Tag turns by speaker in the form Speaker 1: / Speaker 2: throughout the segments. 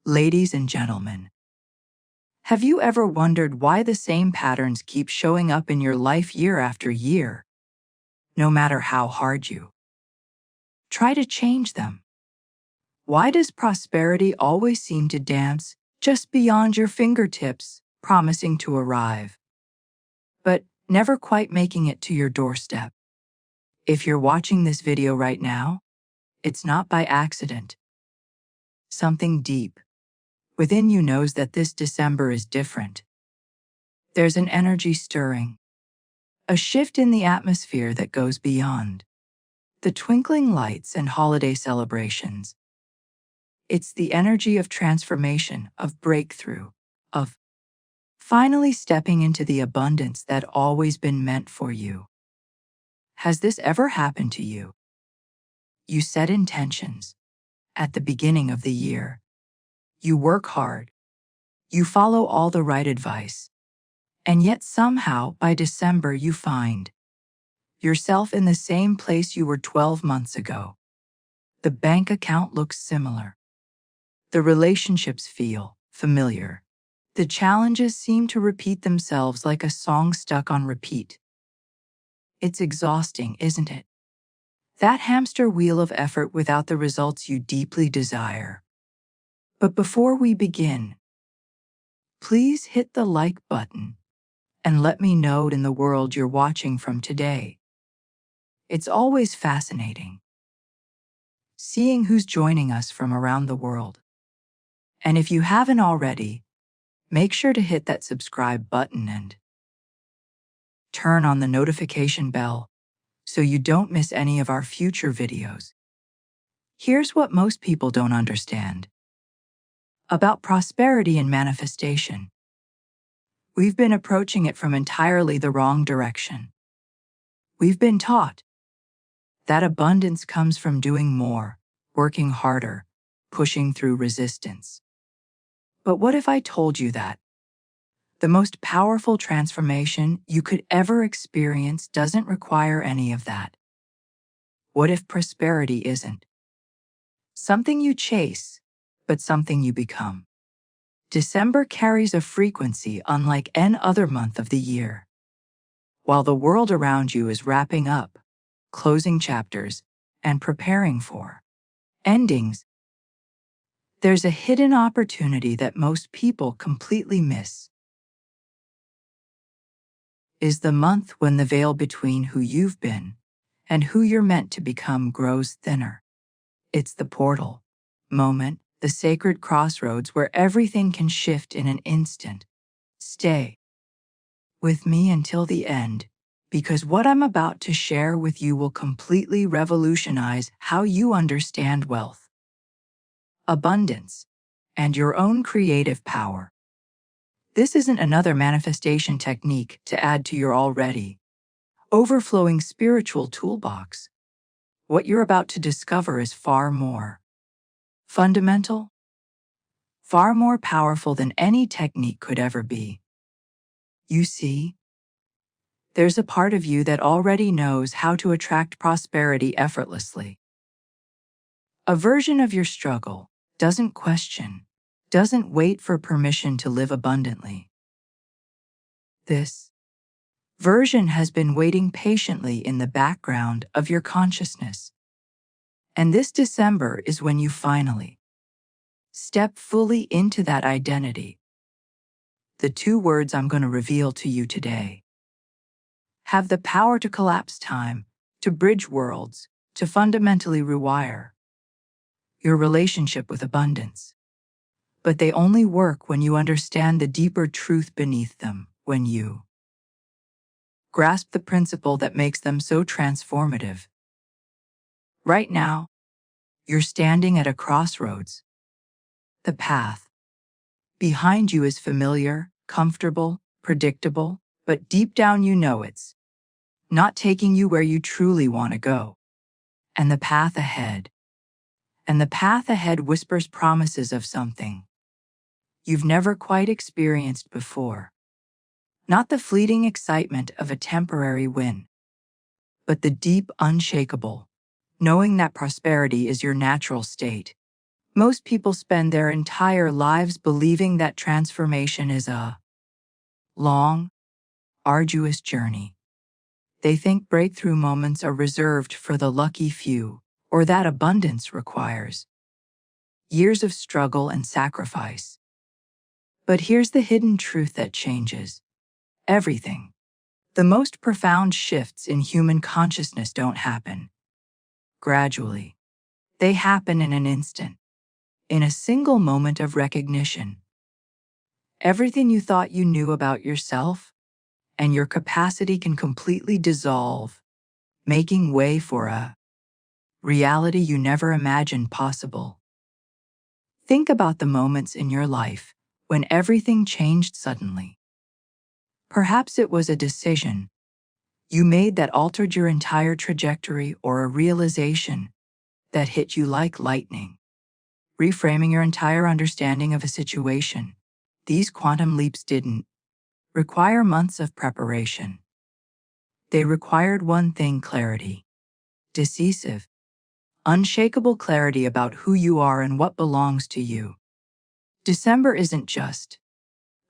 Speaker 1: Ladies and gentlemen, have you ever wondered why the same patterns keep showing up in your life year after year, no matter how hard you try to change them? Why does prosperity always seem to dance just beyond your fingertips, promising to arrive, but never quite making it to your doorstep? If you're watching this video right now, it's not by accident. Something deep within you knows that this December is different. There's an energy stirring, a shift in the atmosphere that goes beyond the twinkling lights and holiday celebrations. It's the energy of transformation, of breakthrough, of finally stepping into the abundance that always been meant for you. Has this ever happened to you? You set intentions at the beginning of the year. You work hard. You follow all the right advice. And yet somehow, by December, you find yourself in the same place you were 12 months ago. The bank account looks similar. The relationships feel familiar. The challenges seem to repeat themselves like a song stuck on repeat. It's exhausting, isn't it? That hamster wheel of effort without the results you deeply desire. But before we begin, please hit the like button and let me know in the world you're watching from today. It's always fascinating seeing who's joining us from around the world. And if you haven't already, make sure to hit that subscribe button and turn on the notification bell so you don't miss any of our future videos. Here's what most people don't understand about prosperity and manifestation. We've been approaching it from entirely the wrong direction. We've been taught that abundance comes from doing more, working harder, pushing through resistance. But what if I told you that the most powerful transformation you could ever experience doesn't require any of that? What if prosperity isn't something you chase, but something you become? December carries a frequency unlike any other month of the year. While the world around you is wrapping up, closing chapters, and preparing for endings, there's a hidden opportunity that most people completely miss. Is the month when the veil between who you've been and who you're meant to become grows thinner. It's the portal moment, the sacred crossroads where everything can shift in an instant. Stay with me until the end, because what I'm about to share with you will completely revolutionize how you understand wealth, abundance, and your own creative power. This isn't another manifestation technique to add to your already overflowing spiritual toolbox. What you're about to discover is far more fundamental, far more powerful than any technique could ever be. You see, there's a part of you that already knows how to attract prosperity effortlessly. A version of your struggle doesn't question, doesn't wait for permission to live abundantly. This version has been waiting patiently in the background of your consciousness. And this December is when you finally step fully into that identity. The two words I'm going to reveal to you today have the power to collapse time, to bridge worlds, to fundamentally rewire your relationship with abundance. But they only work when you understand the deeper truth beneath them, when you grasp the principle that makes them so transformative. Right now, you're standing at a crossroads. The path behind you is familiar, comfortable, predictable, but deep down you know it's not taking you where you truly want to go. And the path ahead whispers promises of something you've never quite experienced before. Not the fleeting excitement of a temporary win, but the deep, unshakable knowing that prosperity is your natural state, Most people spend their entire lives believing that transformation is a long, arduous journey. They think breakthrough moments are reserved for the lucky few, or that abundance requires years of struggle and sacrifice. But here's the hidden truth that changes everything. The most profound shifts in human consciousness don't happen gradually. They happen in an instant, in a single moment of recognition. Everything you thought you knew about yourself and your capacity can completely dissolve, making way for a reality you never imagined possible. Think about the moments in your life when everything changed suddenly. Perhaps it was a decision you made that altered your entire trajectory, or a realization that hit you like lightning, reframing your entire understanding of a situation. These quantum leaps didn't require months of preparation. They required one thing: clarity. Decisive, unshakable clarity about who you are and what belongs to you. December isn't just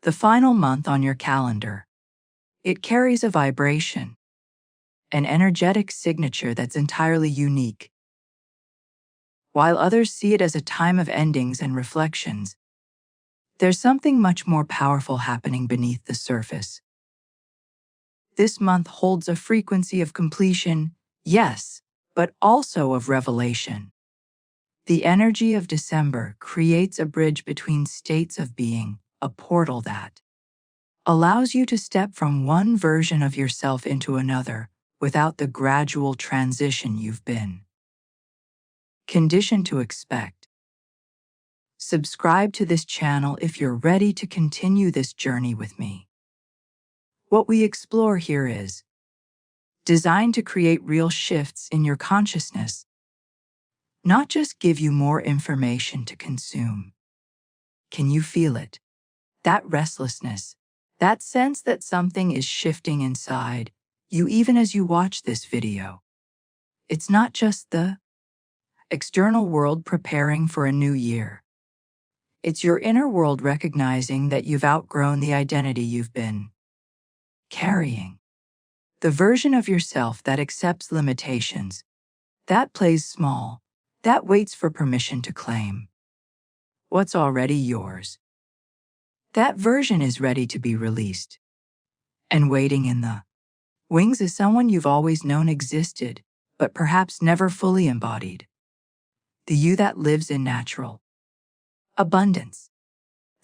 Speaker 1: the final month on your calendar. It carries a vibration, an energetic signature that's entirely unique. While others see it as a time of endings and reflections, there's something much more powerful happening beneath the surface. This month holds a frequency of completion, yes, but also of revelation. The energy of December creates a bridge between states of being, a portal that allows you to step from one version of yourself into another without the gradual transition you've been conditioned to expect. Subscribe to this channel if you're ready to continue this journey with me. What we explore here is designed to create real shifts in your consciousness, not just give you more information to consume. Can you feel it? That restlessness, that sense that something is shifting inside you even as you watch this video. It's not just the external world preparing for a new year. It's your inner world recognizing that you've outgrown the identity you've been carrying. The version of yourself that accepts limitations, that plays small, that waits for permission to claim what's already yours. That version is ready to be released. And waiting in the wings is someone you've always known existed, but perhaps never fully embodied. The you that lives in natural abundance,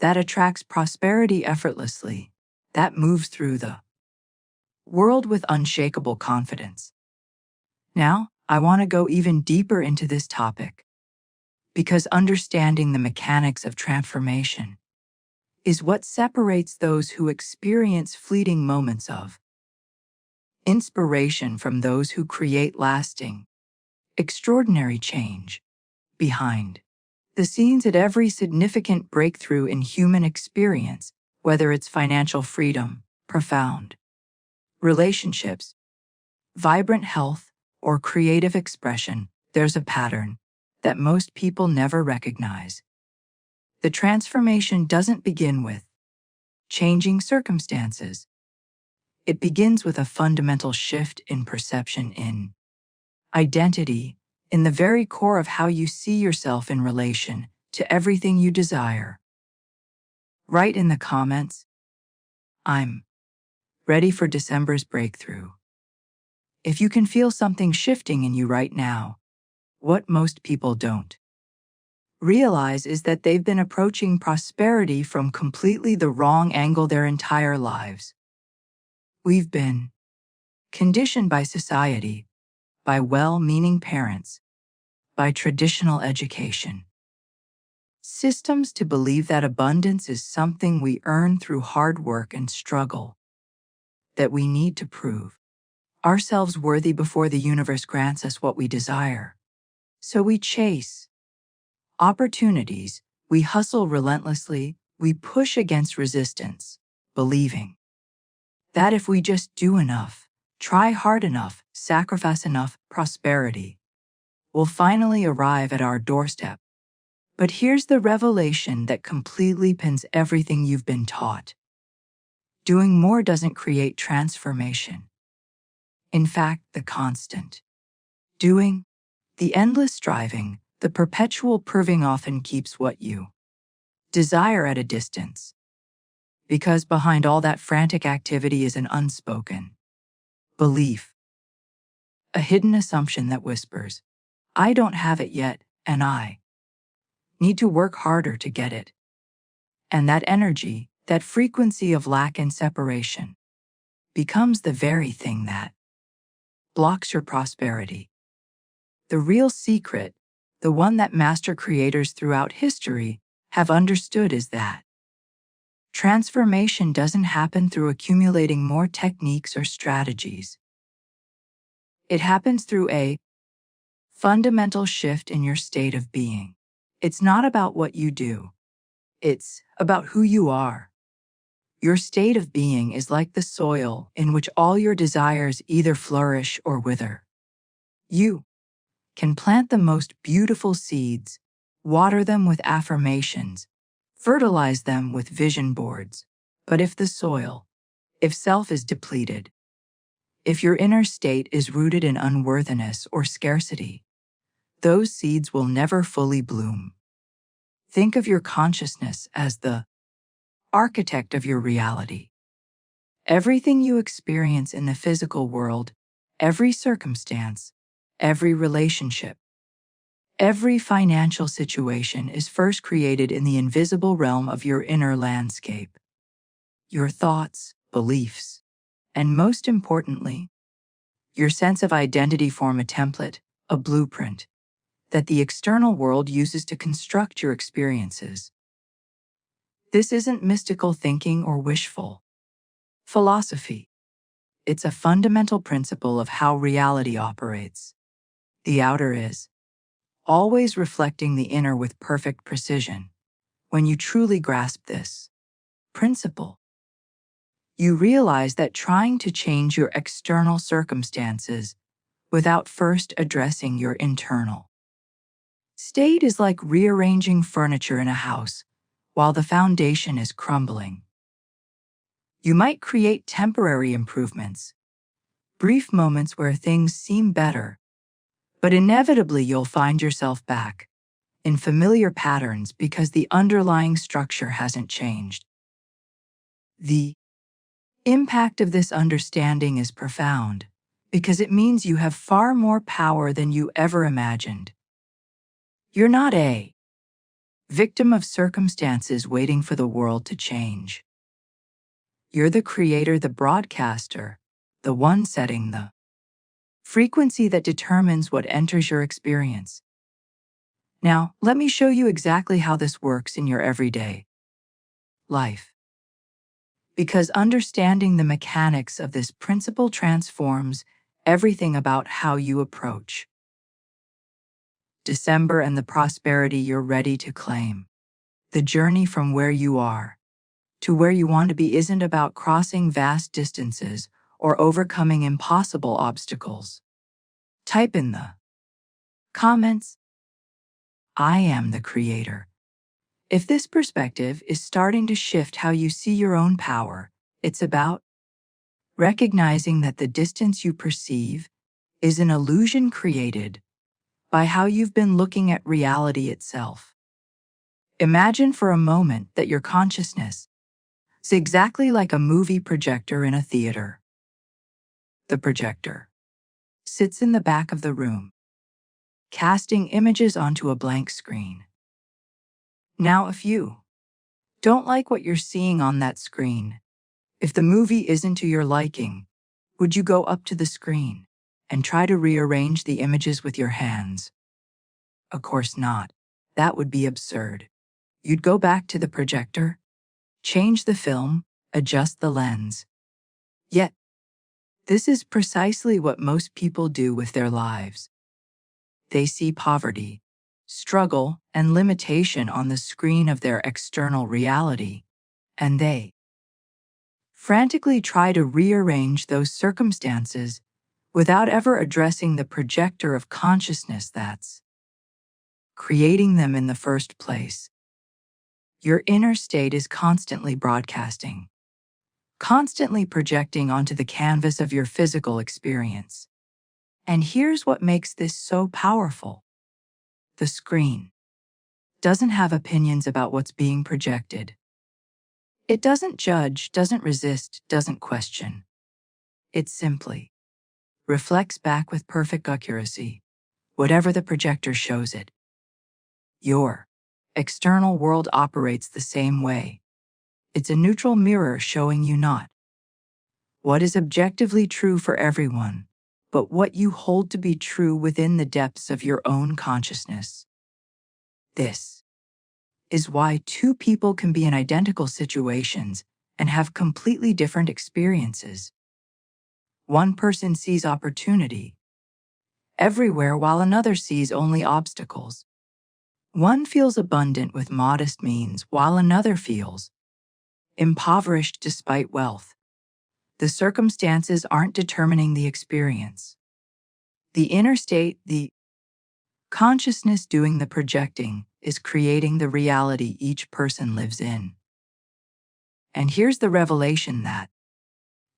Speaker 1: that attracts prosperity effortlessly, that moves through the world with unshakable confidence. Now, I want to go even deeper into this topic, because understanding the mechanics of transformation is what separates those who experience fleeting moments of inspiration from those who create lasting, extraordinary change. Behind the scenes at every significant breakthrough in human experience, whether it's financial freedom, profound relationships, vibrant health, or creative expression, there's a pattern that most people never recognize. The transformation doesn't begin with changing circumstances. It begins with a fundamental shift in perception, in identity, in the very core of how you see yourself in relation to everything you desire. Write in the comments, "I'm ready for December's breakthrough." If you can feel something shifting in you right now, what most people don't realize is that they've been approaching prosperity from completely the wrong angle their entire lives. We've been conditioned by society, by well-meaning parents, by traditional education systems to believe that abundance is something we earn through hard work and struggle, that we need to prove ourselves worthy before the universe grants us what we desire. So we chase opportunities, we hustle relentlessly, we push against resistance, believing that if we just do enough, try hard enough, sacrifice enough, prosperity will finally arrive at our doorstep. But here's the revelation that completely pins everything you've been taught. Doing more doesn't create transformation. In fact, the constant doing, the endless striving, the perpetual proving often keeps what you desire at a distance. Because behind all that frantic activity is an unspoken belief, a hidden assumption that whispers, I don't have it yet, and I need to work harder to get it. And that energy, that frequency of lack and separation, becomes the very thing that blocks your prosperity. The real secret, the one that master creators throughout history have understood, is that transformation doesn't happen through accumulating more techniques or strategies. It happens through a fundamental shift in your state of being. It's not about what you do. It's about who you are. Your state of being is like the soil in which all your desires either flourish or wither. You can plant the most beautiful seeds, water them with affirmations, fertilize them with vision boards. But if the soil, if self is depleted, if your inner state is rooted in unworthiness or scarcity, those seeds will never fully bloom. Think of your consciousness as the architect of your reality. Everything you experience in the physical world, every circumstance, every relationship, every financial situation is first created in the invisible realm of your inner landscape. Your thoughts, beliefs, and most importantly, your sense of identity form a template, a blueprint, that the external world uses to construct your experiences. This isn't mystical thinking or wishful philosophy. It's a fundamental principle of how reality operates. The outer is always reflecting the inner with perfect precision. When you truly grasp this principle, you realize that trying to change your external circumstances without first addressing your internal state is like rearranging furniture in a house while the foundation is crumbling. You might create temporary improvements, brief moments where things seem better, but inevitably you'll find yourself back in familiar patterns because the underlying structure hasn't changed. The impact of this understanding is profound because it means you have far more power than you ever imagined. You're not a victim of circumstances waiting for the world to change. You're the creator, the broadcaster, the one setting the frequency that determines what enters your experience. Now, let me show you exactly how this works in your everyday life. Because understanding the mechanics of this principle transforms everything about how you approach December and the prosperity you're ready to claim. The journey from where you are to where you want to be isn't about crossing vast distances or overcoming impossible obstacles. Type in the comments, I am the creator. If this perspective is starting to shift how you see your own power, it's about recognizing that the distance you perceive is an illusion created by how you've been looking at reality itself. Imagine for a moment that your consciousness is exactly like a movie projector in a theater. The projector sits in the back of the room, casting images onto a blank screen. Now, if you don't like what you're seeing on that screen, if the movie isn't to your liking, would you go up to the screen and try to rearrange the images with your hands? Of course not. That would be absurd. You'd go back to the projector, change the film, adjust the lens. Yet, this is precisely what most people do with their lives. They see poverty, struggle, and limitation on the screen of their external reality, and they frantically try to rearrange those circumstances without ever addressing the projector of consciousness that's creating them in the first place. Your inner state is constantly broadcasting, constantly projecting onto the canvas of your physical experience. And here's what makes this so powerful. The screen doesn't have opinions about what's being projected. It doesn't judge, doesn't resist, doesn't question. It simply reflects back with perfect accuracy whatever the projector shows it. Your external world operates the same way. It's a neutral mirror showing you not what is objectively true for everyone, but what you hold to be true within the depths of your own consciousness. This is why two people can be in identical situations and have completely different experiences. One person sees opportunity everywhere while another sees only obstacles. One feels abundant with modest means while another feels impoverished despite wealth. The circumstances aren't determining the experience. The inner state, the consciousness doing the projecting, is creating the reality each person lives in. And here's the revelation that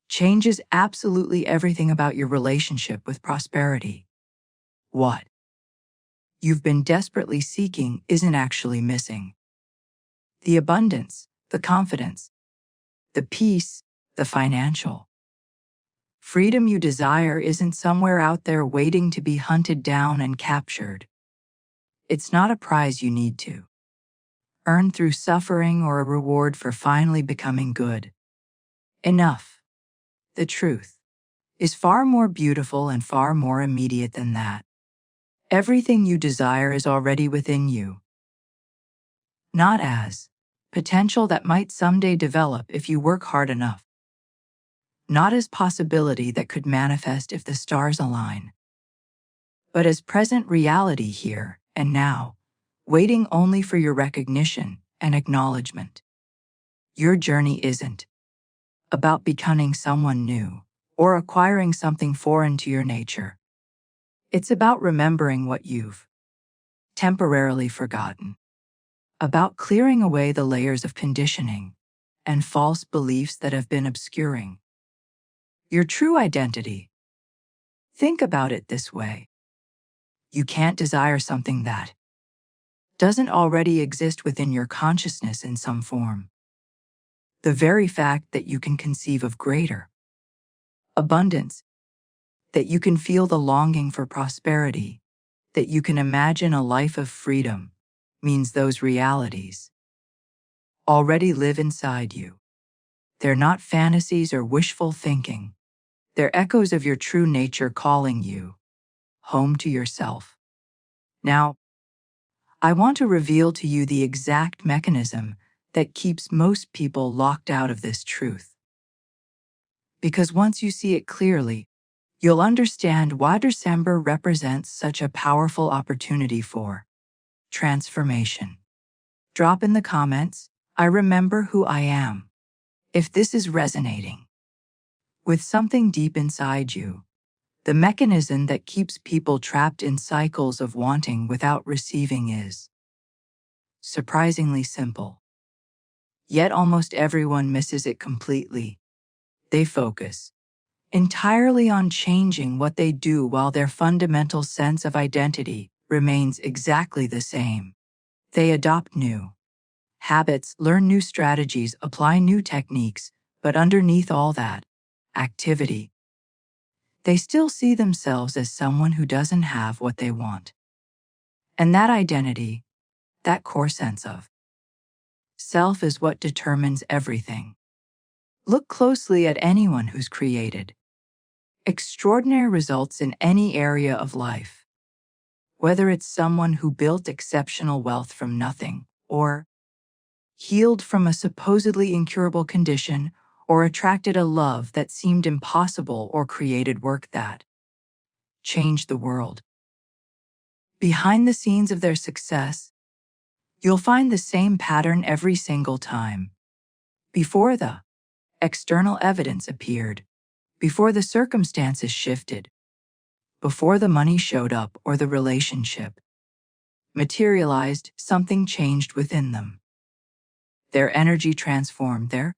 Speaker 1: changes absolutely everything about your relationship with prosperity. What you've been desperately seeking isn't actually missing. The abundance, the confidence, the peace, the financial freedom you desire isn't somewhere out there waiting to be hunted down and captured. It's not a prize you need to earn through suffering or a reward for finally becoming good enough. The truth is far more beautiful and far more immediate than that. Everything you desire is already within you, not as potential that might someday develop if you work hard enough, not as possibility that could manifest if the stars align, but as present reality here and now, waiting only for your recognition and acknowledgement. Your journey isn't about becoming someone new or acquiring something foreign to your nature. It's about remembering what you've temporarily forgotten, about clearing away the layers of conditioning and false beliefs that have been obscuring your true identity. Think about it this way. You can't desire something that doesn't already exist within your consciousness in some form. The very fact that you can conceive of greater abundance, that you can feel the longing for prosperity, that you can imagine a life of freedom, means those realities already live inside you. They're not fantasies or wishful thinking. They're echoes of your true nature calling you home to yourself. Now, I want to reveal to you the exact mechanism that keeps most people locked out of this truth. Because once you see it clearly, you'll understand why December represents such a powerful opportunity for transformation. Drop in the comments, "I remember who I am," if this is resonating with something deep inside you. The mechanism that keeps people trapped in cycles of wanting without receiving is surprisingly simple. Yet almost everyone misses it completely. They focus entirely on changing what they do while their fundamental sense of identity remains exactly the same. They adopt new habits, learn new strategies, apply new techniques, but underneath all that activity, they still see themselves as someone who doesn't have what they want. And that identity, that core sense of self, is what determines everything. Look closely at anyone who's created extraordinary results in any area of life. Whether it's someone who built exceptional wealth from nothing, or healed from a supposedly incurable condition, or attracted a love that seemed impossible, or created work that changed the world. Behind the scenes of their success, you'll find the same pattern every single time. Before the external evidence appeared, before the circumstances shifted, before the money showed up or the relationship materialized, something changed within them. Their energy transformed, their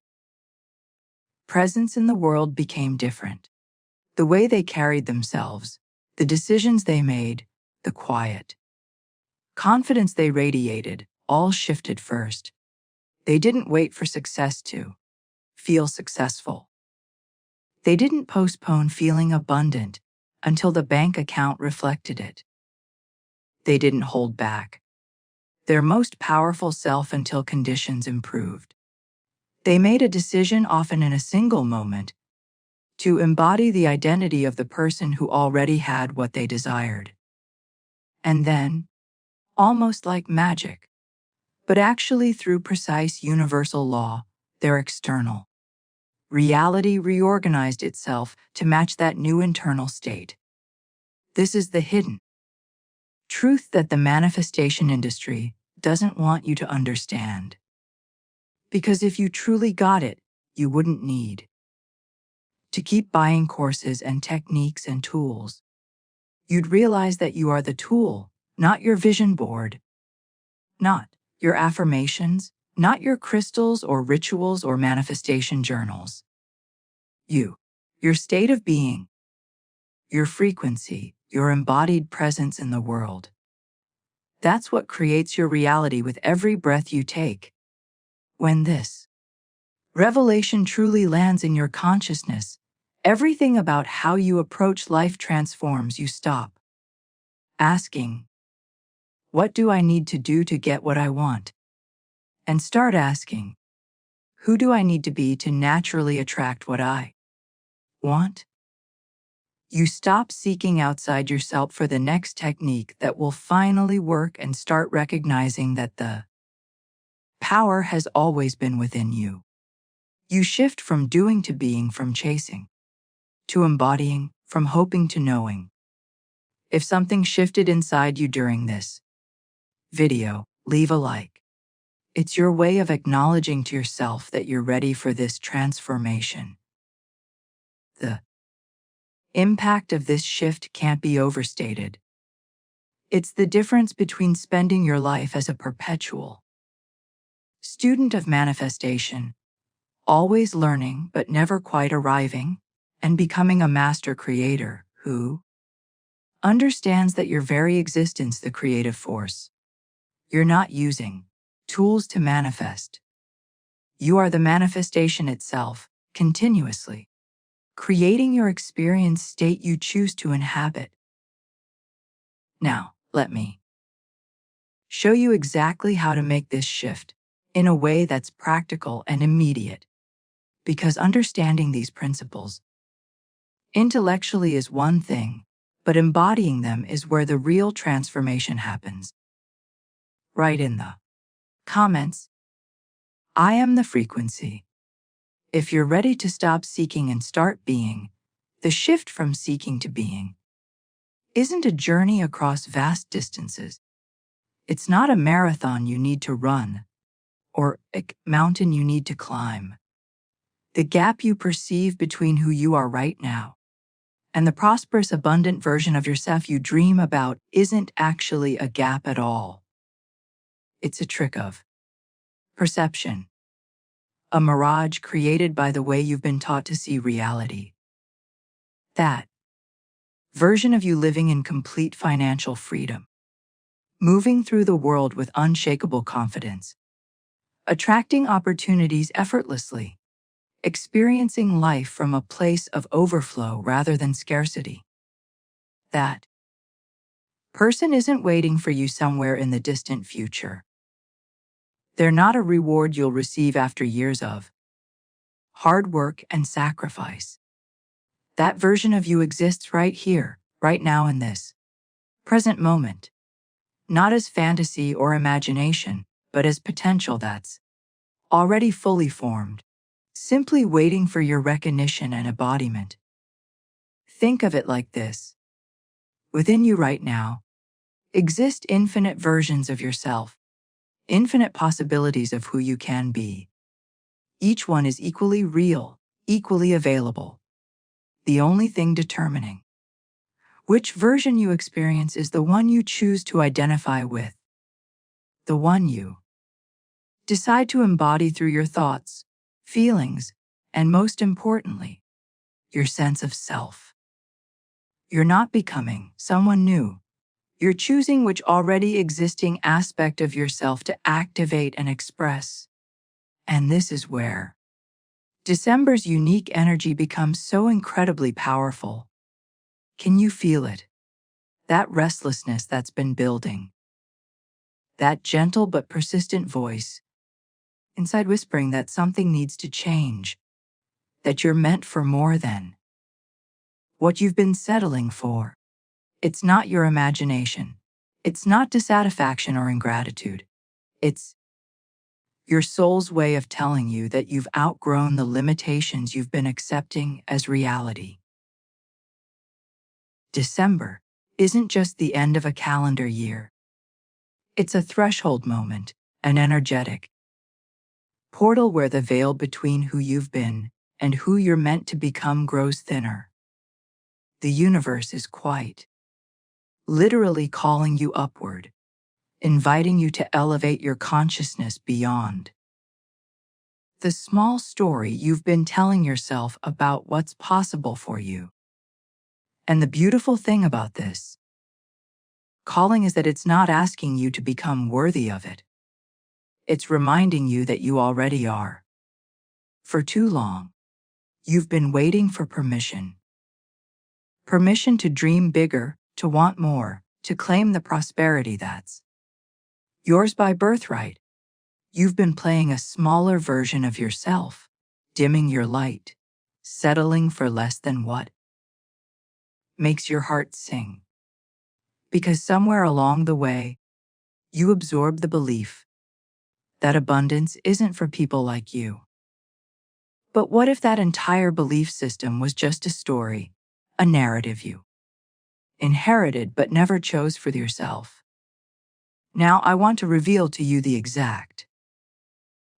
Speaker 1: presence in the world became different. The way they carried themselves, the decisions they made, the quiet confidence they radiated, all shifted first. They didn't wait for success to feel successful. They didn't postpone feeling abundant until the bank account reflected it. They didn't hold back their most powerful self until conditions improved. They made a decision, often in a single moment, to embody the identity of the person who already had what they desired. And then, almost like magic, but actually through precise universal law, their external reality reorganized itself to match that new internal state. This is the hidden truth that the manifestation industry doesn't want you to understand. Because if you truly got it, you wouldn't need to keep buying courses and techniques and tools. You'd realize that you are the tool, not your vision board, not your affirmations, not your crystals or rituals or manifestation journals. You, your state of being, your frequency, your embodied presence in the world. That's what creates your reality with every breath you take. When this revelation truly lands in your consciousness, everything about how you approach life transforms. You stop asking, "What do I need to do to get what I want?" and start asking, "Who do I need to be to naturally attract what I want?" You stop seeking outside yourself for the next technique that will finally work and start recognizing that the power has always been within you. You shift from doing to being, from chasing to embodying, from hoping to knowing. If something shifted inside you during this video, leave a like. It's your way of acknowledging to yourself that you're ready for this transformation. The impact of this shift can't be overstated. It's the difference between spending your life as a perpetual student of manifestation, always learning but never quite arriving, and becoming a master creator who understands that your very existence, the creative force. You're not using tools to manifest. You are the manifestation itself, continuously creating your experience state you choose to inhabit. Now, let me show you exactly how to make this shift in a way that's practical and immediate. Because understanding these principles intellectually is one thing, but embodying them is where the real transformation happens. Write in the comments, "I am the frequency." If you're ready to stop seeking and start being, the shift from seeking to being isn't a journey across vast distances. It's not a marathon you need to run or a mountain you need to climb. The gap you perceive between who you are right now and the prosperous, abundant version of yourself you dream about isn't actually a gap at all. It's a trick of perception, a mirage created by the way you've been taught to see reality. That version of you living in complete financial freedom, moving through the world with unshakable confidence, attracting opportunities effortlessly, experiencing life from a place of overflow rather than scarcity. That person isn't waiting for you somewhere in the distant future. They're not a reward you'll receive after years of hard work and sacrifice. That version of you exists right here, right now in this present moment. Not as fantasy or imagination, but as potential that's already fully formed, simply waiting for your recognition and embodiment. Think of it like this. Within you right now exist infinite versions of yourself, infinite possibilities of who you can be. Each one is equally real, equally available. The only thing determining which version you experience is the one you choose to identify with. the one you decide to embody through your thoughts, feelings, and most importantly, your sense of self. You're not becoming someone new. You're choosing which already existing aspect of yourself to activate and express. And this is where December's unique energy becomes so incredibly powerful. Can you feel it? That restlessness that's been building. That gentle but persistent voice inside whispering that something needs to change, that you're meant for more than what you've been settling for. It's not your imagination. It's not dissatisfaction or ingratitude. It's your soul's way of telling you that you've outgrown the limitations you've been accepting as reality. December isn't just the end of a calendar year. It's a threshold moment, an energetic portal where the veil between who you've been and who you're meant to become grows thinner. The universe is quite literally calling you upward, inviting you to elevate your consciousness beyond the small story you've been telling yourself about what's possible for you. And the beautiful thing about this calling is that it's not asking you to become worthy of it. It's reminding you that you already are. For too long, you've been waiting for permission. Permission to dream bigger, to want more, to claim the prosperity that's yours by birthright. You've been playing a smaller version of yourself, dimming your light, settling for less than what makes your heart sing. Because somewhere along the way, you absorb the belief that abundance isn't for people like you. But what if that entire belief system was just a story, a narrative you inherited but never chose for yourself? Now I want to reveal to you the exact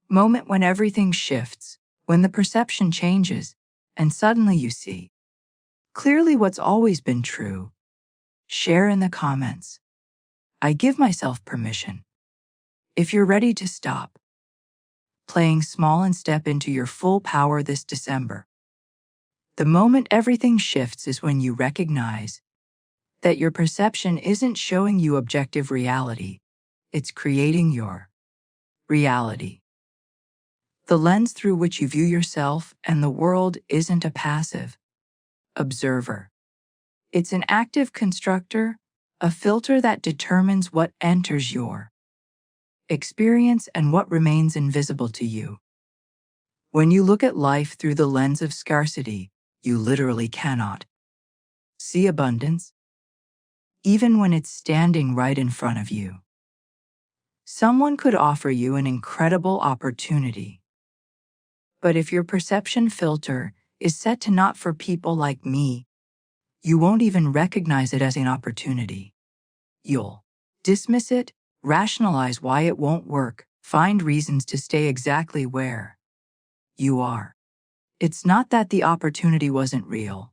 Speaker 1: moment when everything shifts, when the perception changes, and suddenly you see clearly what's always been true. Share in the comments. I give myself permission. If you're ready to stop playing small and step into your full power this December, the moment everything shifts is when you recognize that your perception isn't showing you objective reality, it's creating your reality. The lens through which you view yourself and the world isn't a passive observer. It's an active constructor, a filter that determines what enters your experience and what remains invisible to you. When you look at life through the lens of scarcity, you literally cannot see abundance, even when it's standing right in front of you. Someone could offer you an incredible opportunity. But if your perception filter is set to not for people like me, you won't even recognize it as an opportunity. You'll dismiss it, rationalize why it won't work, find reasons to stay exactly where you are. It's not that the opportunity wasn't real.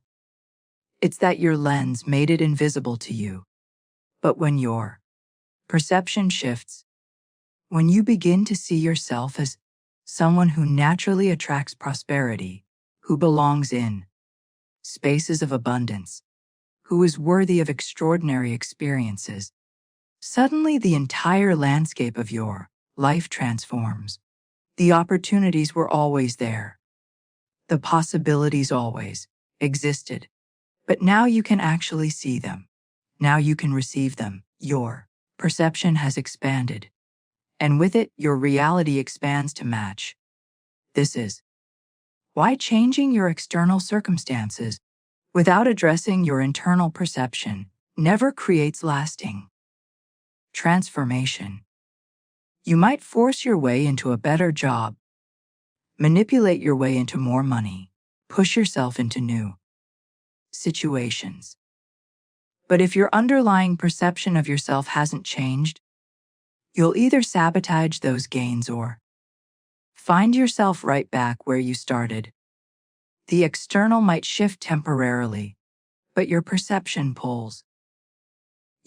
Speaker 1: It's that your lens made it invisible to you. But when your perception shifts, when you begin to see yourself as someone who naturally attracts prosperity, who belongs in spaces of abundance, who is worthy of extraordinary experiences, suddenly the entire landscape of your life transforms. The opportunities were always there. The possibilities always existed. But now you can actually see them. Now you can receive them. Your perception has expanded. And with it, your reality expands to match. This is why changing your external circumstances without addressing your internal perception never creates lasting transformation. You might force your way into a better job, manipulate your way into more money, push yourself into new situations. But if your underlying perception of yourself hasn't changed, you'll either sabotage those gains or find yourself right back where you started. The external might shift temporarily, but your perception pulls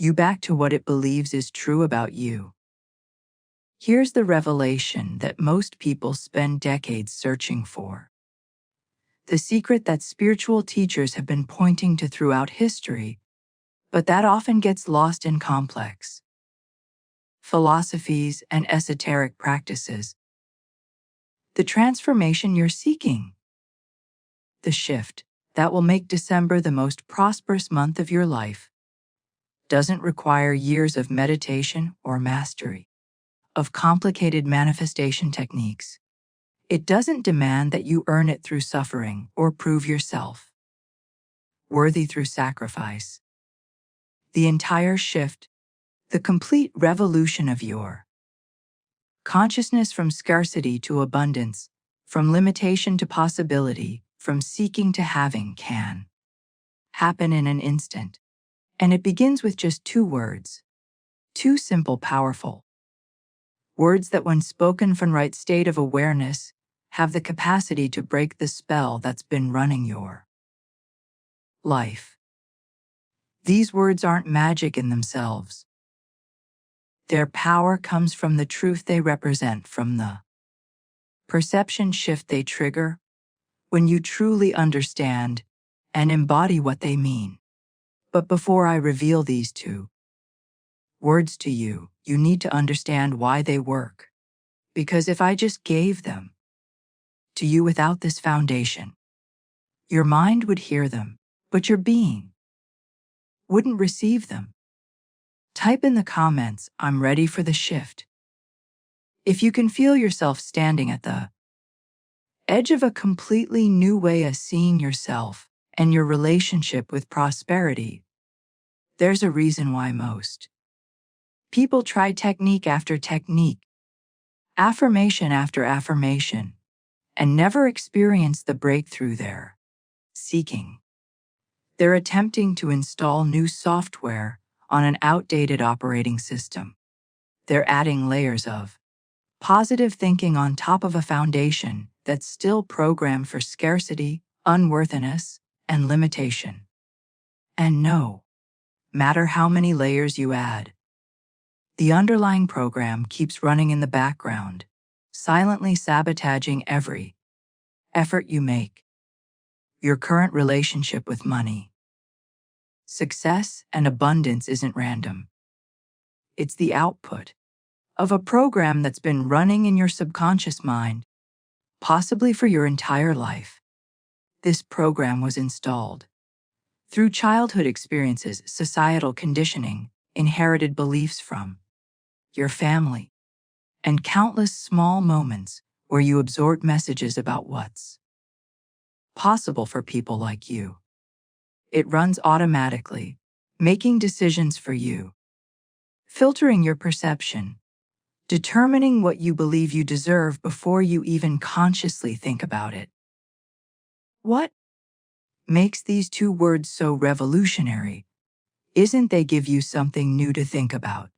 Speaker 1: you back to what it believes is true about you. Here's the revelation that most people spend decades searching for. The secret that spiritual teachers have been pointing to throughout history, but that often gets lost in complex philosophies and esoteric practices. The transformation you're seeking. The shift that will make December the most prosperous month of your life doesn't require years of meditation or mastery of complicated manifestation techniques. It doesn't demand that you earn it through suffering or prove yourself worthy through sacrifice. The entire shift, the complete revolution of your consciousness from scarcity to abundance, from limitation to possibility, from seeking to having can happen in an instant. And it begins with just 2 words. 2 simple, powerful words that when spoken from right state of awareness have the capacity to break the spell that's been running your life. These words aren't magic in themselves. Their power comes from the truth they represent, from the perception shift they trigger when you truly understand and embody what they mean. But before I reveal these 2 words to you, you need to understand why they work. Because if I just gave them to you without this foundation, your mind would hear them, but your being wouldn't receive them. Type in the comments, "I'm ready for the shift." If you can feel yourself standing at the edge of a completely new way of seeing yourself and your relationship with prosperity, there's a reason why most people try technique after technique, affirmation after affirmation, and never experience the breakthrough they're seeking. They're attempting to install new software on an outdated operating system. They're adding layers of positive thinking on top of a foundation that's still programmed for scarcity, unworthiness, and limitation. And no matter how many layers you add, the underlying program keeps running in the background, silently sabotaging every effort you make. Your current relationship with money, success, and abundance isn't random. It's the output of a program that's been running in your subconscious mind, possibly for your entire life. This program was installed through childhood experiences, societal conditioning, inherited beliefs from your family, and countless small moments where you absorbed messages about what's possible for people like you. It runs automatically, making decisions for you, filtering your perception, determining what you believe you deserve before you even consciously think about it. What makes these 2 words so revolutionary isn't they give you something new to think about.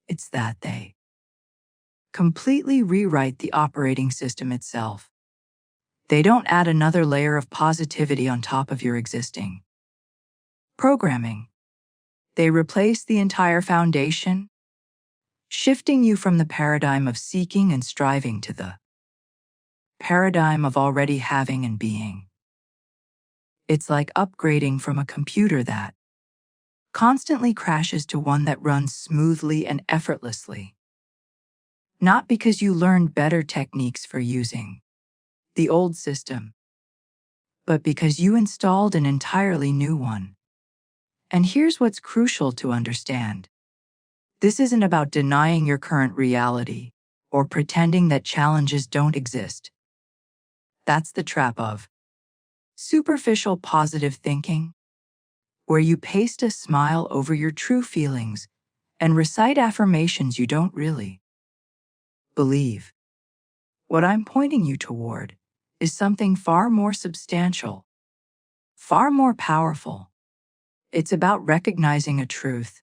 Speaker 1: It's that they completely rewrite the operating system itself. They don't add another layer of positivity on top of your existing programming. They replace the entire foundation, shifting you from the paradigm of seeking and striving to the paradigm of already having and being. It's like upgrading from a computer that constantly crashes to one that runs smoothly and effortlessly. Not because you learned better techniques for using the old system, but because you installed an entirely new one. And here's what's crucial to understand. This isn't about denying your current reality or pretending that challenges don't exist. That's the trap of superficial positive thinking, where you paste a smile over your true feelings and recite affirmations you don't really believe. What I'm pointing you toward is something far more substantial, far more powerful. It's about recognizing a truth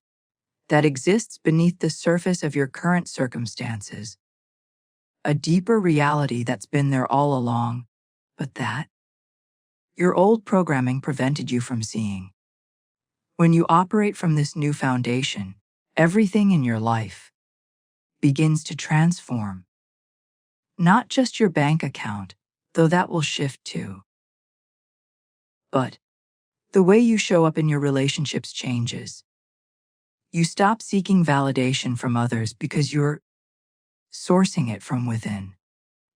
Speaker 1: that exists beneath the surface of your current circumstances, a deeper reality that's been there all along, but that your old programming prevented you from seeing. When you operate from this new foundation, everything in your life begins to transform. Not just your bank account, though that will shift too, but the way you show up in your relationships changes. You stop seeking validation from others because you're sourcing it from within.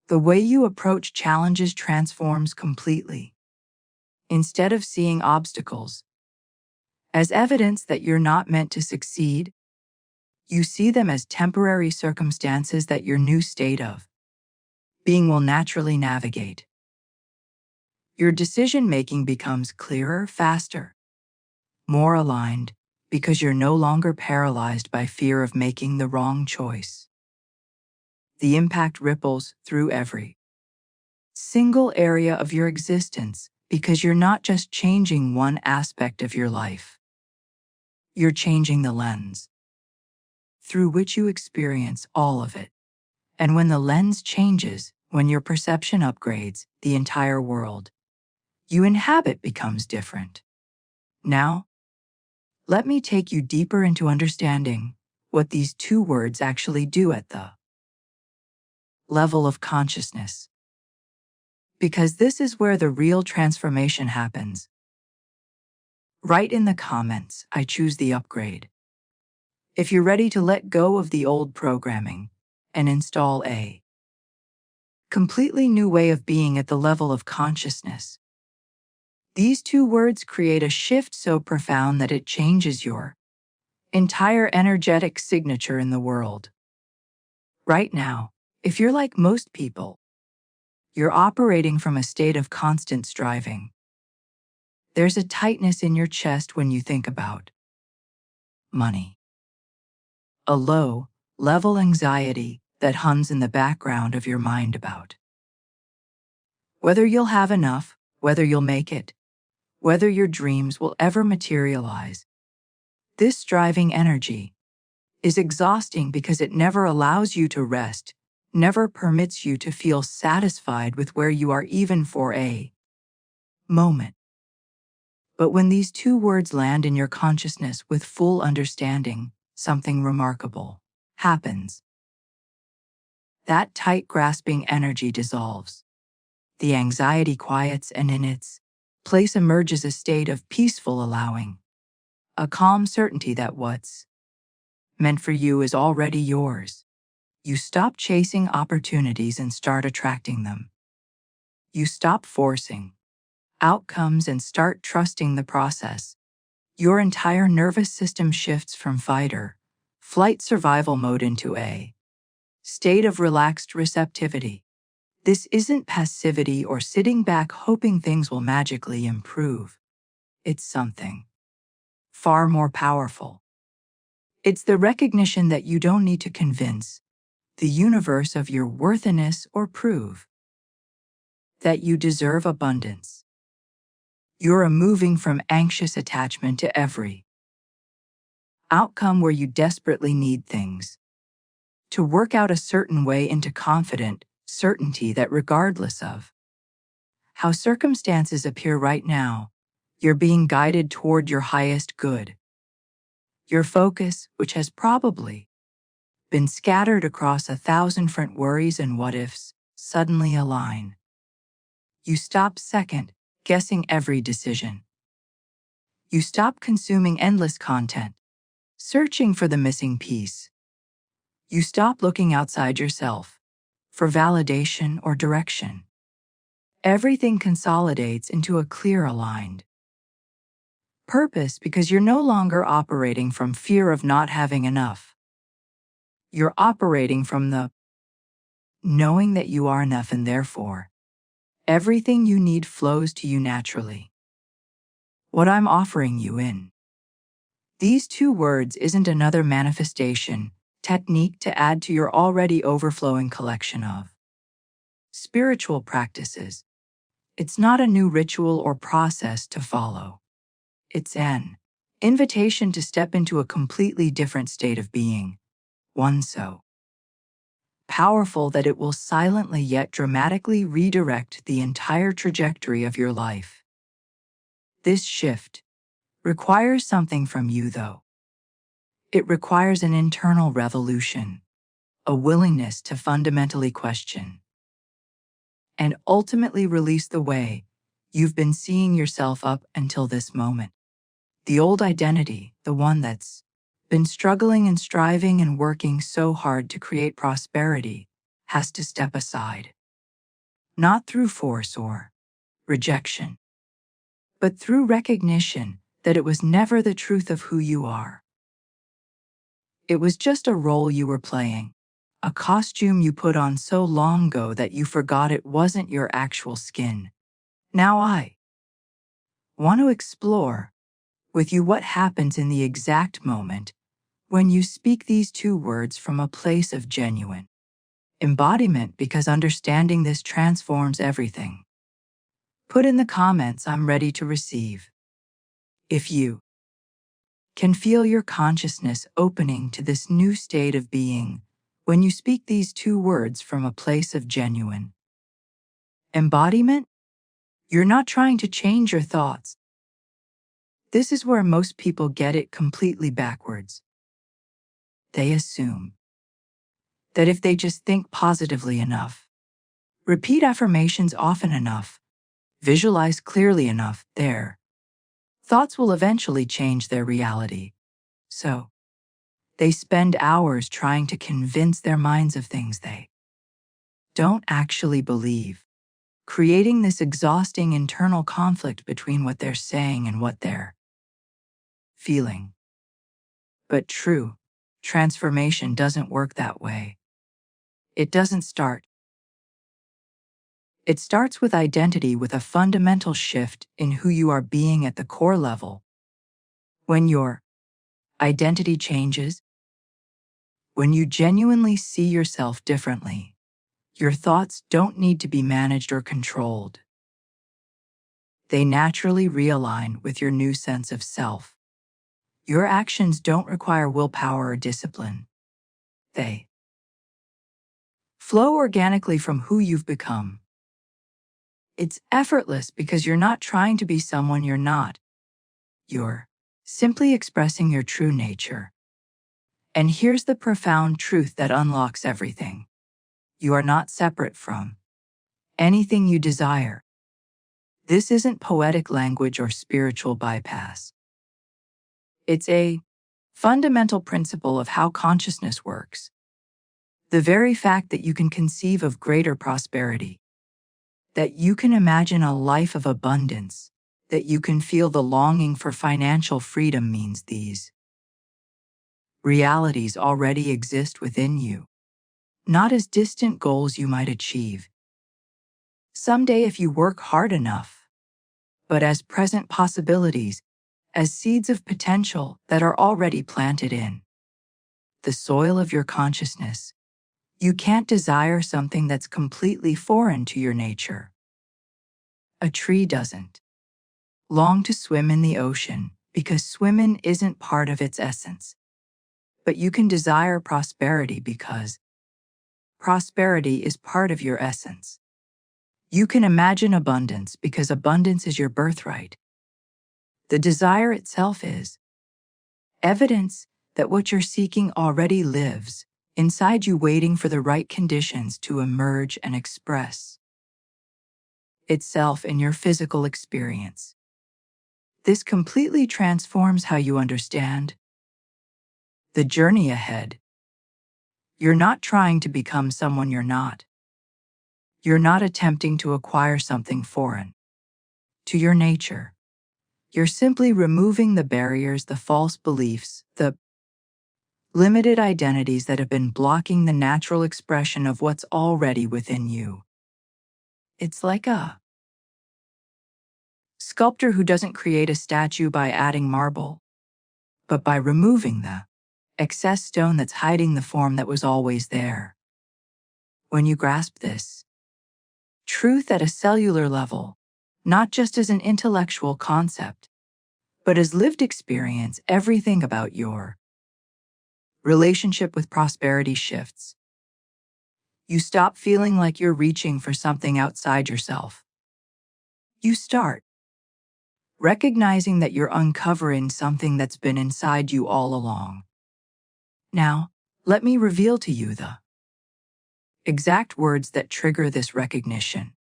Speaker 1: The way you approach challenges transforms completely. Instead of seeing obstacles as evidence that you're not meant to succeed, you see them as temporary circumstances that your new state of being will naturally navigate. Your decision-making becomes clearer, faster, more aligned, because you're no longer paralyzed by fear of making the wrong choice. The impact ripples through every single area of your existence because you're not just changing one aspect of your life. You're changing the lens through which you experience all of it. And when the lens changes, when your perception upgrades, the entire world you inhabit becomes different. Now, let me take you deeper into understanding what these two words actually do at the level of consciousness. Because this is where the real transformation happens. Write in the comments, I choose the upgrade, if you're ready to let go of the old programming and install a completely new way of being at the level of consciousness. These two words create a shift so profound that it changes your entire energetic signature in the world. Right now, if you're like most people, you're operating from a state of constant striving. There's a tightness in your chest when you think about money. A low-level anxiety that hums in the background of your mind about whether you'll have enough, whether you'll make it, whether your dreams will ever materialize. This striving energy is exhausting because it never allows you to rest, never permits you to feel satisfied with where you are even for a moment. But when these two words land in your consciousness with full understanding, something remarkable happens. That tight grasping energy dissolves. The anxiety quiets, and in its place emerges a state of peaceful allowing, a calm certainty that what's meant for you is already yours. You stop chasing opportunities and start attracting them. You stop forcing outcomes and start trusting the process. Your entire nervous system shifts from flight survival mode into a state of relaxed receptivity. This isn't passivity or sitting back hoping things will magically improve. It's something far more powerful. It's the recognition that you don't need to convince the universe of your worthiness or prove that you deserve abundance. You're moving from anxious attachment to every outcome where you desperately need things to work out a certain way into confident certainty that regardless of how circumstances appear right now, you're being guided toward your highest good. Your focus, which has probably been scattered across 1,000 different worries and what-ifs, suddenly align. You stop second-guessing every decision. You stop consuming endless content, searching for the missing piece. You stop looking outside yourself for validation or direction. Everything consolidates into a clear, aligned purpose because you're no longer operating from fear of not having enough. You're operating from the knowing that you are enough, and therefore, everything you need flows to you naturally. What I'm offering you in these two words isn't another manifestation technique to add to your already overflowing collection of spiritual practices. It's not a new ritual or process to follow. It's an invitation to step into a completely different state of being, one so powerful that it will silently yet dramatically redirect the entire trajectory of your life. This shift requires something from you, though. It requires an internal revolution, a willingness to fundamentally question and ultimately release the way you've been seeing yourself up until this moment. The old identity, the one that's been struggling and striving and working so hard to create prosperity, has to step aside. Not through force or rejection, but through recognition that it was never the truth of who you are. It was just a role you were playing, a costume you put on so long ago that you forgot it wasn't your actual skin. Now I want to explore with you what happens in the exact moment when you speak these two words from a place of genuine embodiment, because understanding this transforms everything. Put in the comments, "I'm ready to receive," if you can feel your consciousness opening to this new state of being when you speak these two words from a place of genuine embodiment. You're not trying to change your thoughts. This is where most people get it completely backwards. They assume that if they just think positively enough, repeat affirmations often enough, visualize clearly enough, their thoughts will eventually change their reality. So, they spend hours trying to convince their minds of things they don't actually believe, creating this exhausting internal conflict between what they're saying and what they're feeling. But true transformation doesn't work that way. It doesn't start. It starts with identity, with a fundamental shift in who you are being at the core level. When your identity changes, when you genuinely see yourself differently, your thoughts don't need to be managed or controlled. They naturally realign with your new sense of self. Your actions don't require willpower or discipline. They flow organically from who you've become. It's effortless because you're not trying to be someone you're not. You're simply expressing your true nature. And here's the profound truth that unlocks everything. You are not separate from anything you desire. This isn't poetic language or spiritual bypass. It's a fundamental principle of how consciousness works. The very fact that you can conceive of greater prosperity, that you can imagine a life of abundance, that you can feel the longing for financial freedom means these realities already exist within you, not as distant goals you might achieve someday if you work hard enough, but as present possibilities, as seeds of potential that are already planted in the soil of your consciousness. You can't desire something that's completely foreign to your nature. A tree doesn't long to swim in the ocean because swimming isn't part of its essence. But you can desire prosperity because prosperity is part of your essence. You can imagine abundance because abundance is your birthright. The desire itself is evidence that what you're seeking already lives inside you, waiting for the right conditions to emerge and express itself in your physical experience. This completely transforms how you understand the journey ahead. You're not trying to become someone you're not. You're not attempting to acquire something foreign to your nature. You're simply removing the barriers, the false beliefs, the limited identities that have been blocking the natural expression of what's already within you. It's like a sculptor who doesn't create a statue by adding marble, but by removing the excess stone that's hiding the form that was always there. When you grasp this truth at a cellular level, not just as an intellectual concept, but as lived experience, everything about your relationship with prosperity shifts. You stop feeling like you're reaching for something outside yourself. You start recognizing that you're uncovering something that's been inside you all along. Now, let me reveal to you the exact words that trigger this recognition,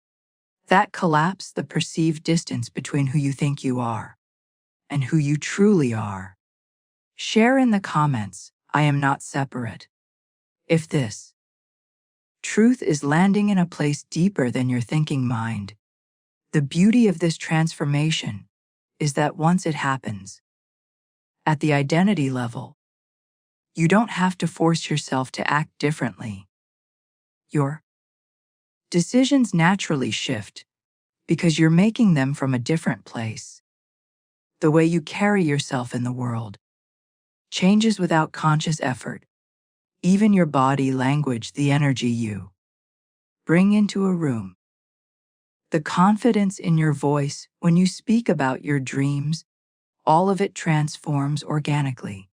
Speaker 1: that collapse the perceived distance between who you think you are and who you truly are. Share in the comments, I am not separate. If this truth is landing in a place deeper than your thinking mind, the beauty of this transformation is that once it happens, at the identity level, you don't have to force yourself to act differently. Your decisions naturally shift because you're making them from a different place. The way you carry yourself in the world changes without conscious effort. Even your body language, the energy you bring into a room, the confidence in your voice when you speak about your dreams, all of it transforms organically.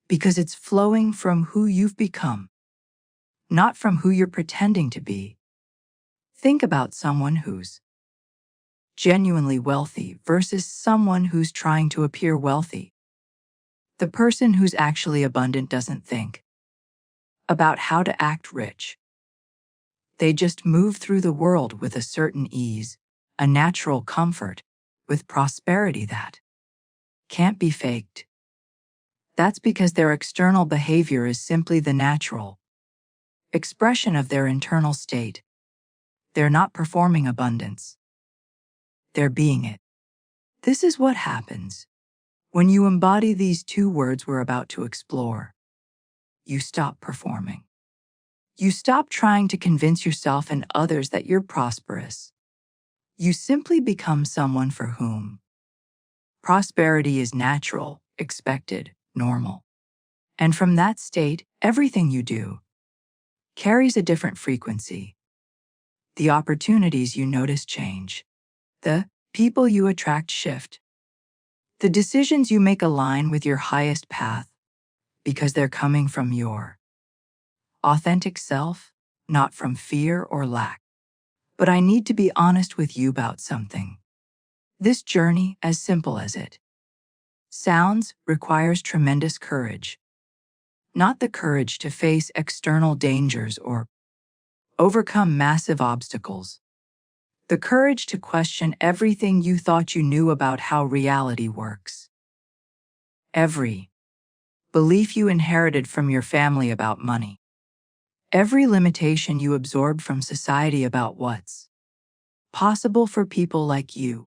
Speaker 1: Because it's flowing from who you've become, not from who you're pretending to be. Think about someone who's genuinely wealthy versus someone who's trying to appear wealthy. The person who's actually abundant doesn't think about how to act rich. They just move through the world with a certain ease, a natural comfort, with prosperity that can't be faked. That's because their external behavior is simply the natural expression of their internal state. They're not performing abundance. They're being it. This is what happens when you embody these two words we're about to explore. You stop performing. You stop trying to convince yourself and others that you're prosperous. You simply become someone for whom prosperity is natural, expected, normal. And from that state, everything you do carries a different frequency. The opportunities you notice change. The people you attract shift. The decisions you make align with your highest path because they're coming from your authentic self, not from fear or lack. But I need to be honest with you about something. This journey, as simple as it sounds, requires tremendous courage. Not the courage to face external dangers or overcome massive obstacles. The courage to question everything you thought you knew about how reality works. Every belief you inherited from your family about money. Every limitation you absorbed from society about what's possible for people like you.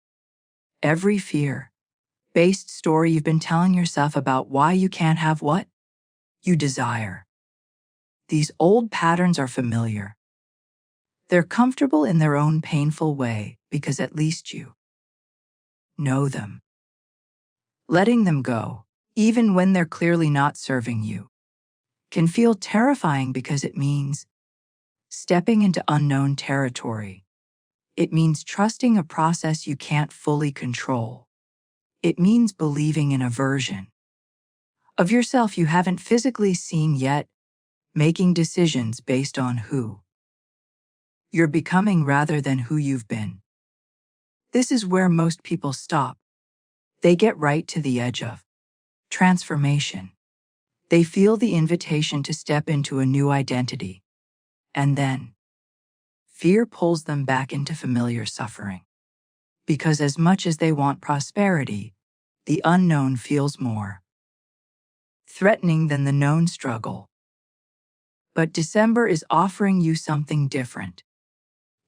Speaker 1: Every fear-based story you've been telling yourself about why you can't have what you desire. These old patterns are familiar. They're comfortable in their own painful way because at least you know them. Letting them go, even when they're clearly not serving you, can feel terrifying because it means stepping into unknown territory. It means trusting a process you can't fully control. It means believing in a version of yourself you haven't physically seen yet, making decisions based on who you're becoming rather than who you've been. This is where most people stop. They get right to the edge of transformation. They feel the invitation to step into a new identity. And then, fear pulls them back into familiar suffering. Because as much as they want prosperity, the unknown feels more threatening than the known struggle. But December is offering you something different.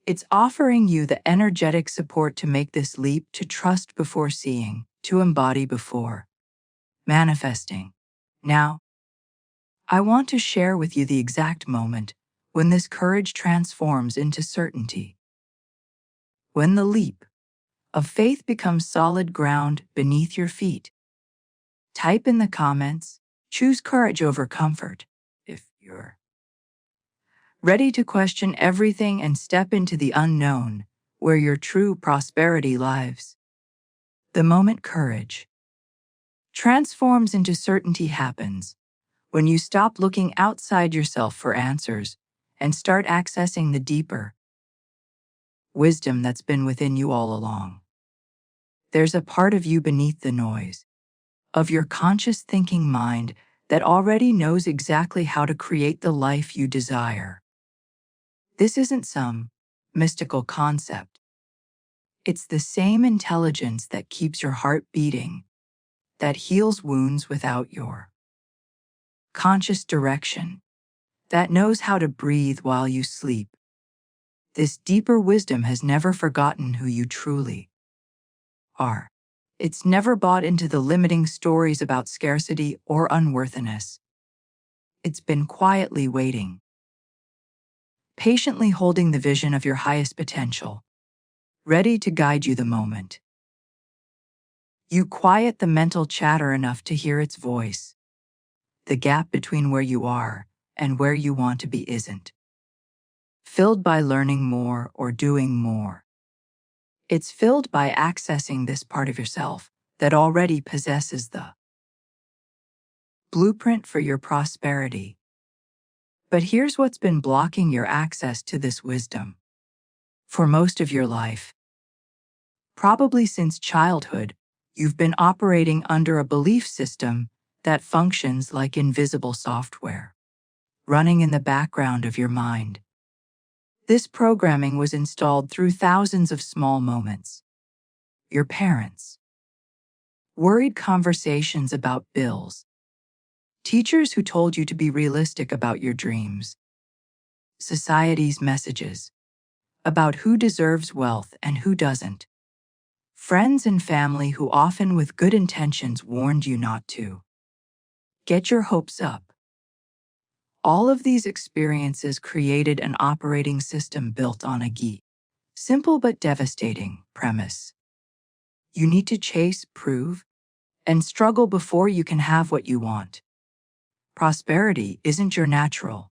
Speaker 1: It's offering you the energetic support to make this leap, to trust before seeing, to embody before manifesting. Now, I want to share with you the exact moment when this courage transforms into certainty. When the leap of faith becomes solid ground beneath your feet. Type in the comments, choose courage over comfort, if you're ready to question everything and step into the unknown, where your true prosperity lies. The moment courage transforms into certainty happens when you stop looking outside yourself for answers and start accessing the deeper wisdom that's been within you all along. There's a part of you beneath the noise of your conscious thinking mind that already knows exactly how to create the life you desire. This isn't some mystical concept. It's the same intelligence that keeps your heart beating, that heals wounds without your conscious direction, that knows how to breathe while you sleep. This deeper wisdom has never forgotten who you truly are. It's never bought into the limiting stories about scarcity or unworthiness. It's been quietly waiting, patiently holding the vision of your highest potential, ready to guide you the moment you quiet the mental chatter enough to hear its voice. The gap between where you are and where you want to be isn't filled by learning more or doing more. It's filled by accessing this part of yourself that already possesses the blueprint for your prosperity. But here's what's been blocking your access to this wisdom. For most of your life, probably since childhood, you've been operating under a belief system that functions like invisible software, running in the background of your mind. This programming was installed through thousands of small moments. Your parents, worried conversations about bills, teachers who told you to be realistic about your dreams, society's messages about who deserves wealth and who doesn't, friends and family who often with good intentions warned you not to get your hopes up. All of these experiences created an operating system built on a simple but devastating premise. You need to chase, prove, and struggle before you can have what you want. Prosperity isn't your natural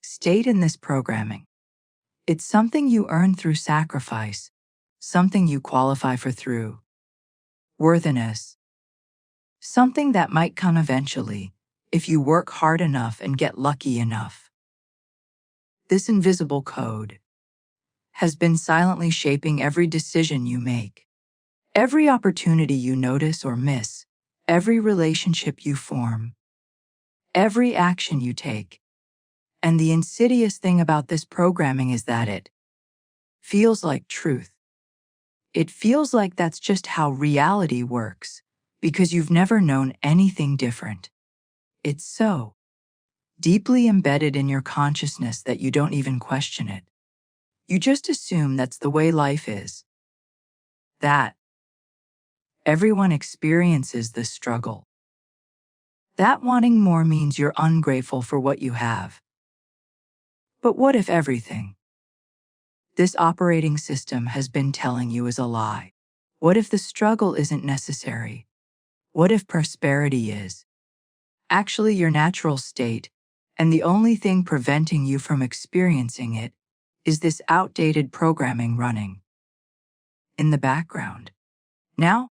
Speaker 1: state in this programming. It's something you earn through sacrifice, something you qualify for through worthiness, something that might come eventually if you work hard enough and get lucky enough. This invisible code has been silently shaping every decision you make, every opportunity you notice or miss, every relationship you form, every action you take. And the insidious thing about this programming is that it feels like truth. It feels like that's just how reality works, because you've never known anything different. It's so deeply embedded in your consciousness that you don't even question it. You just assume that's the way life is. That everyone experiences this struggle. That wanting more means you're ungrateful for what you have. But what if everything this operating system has been telling you is a lie? What if the struggle isn't necessary? What if prosperity is actually your natural state, and the only thing preventing you from experiencing it is this outdated programming running in the background? Now,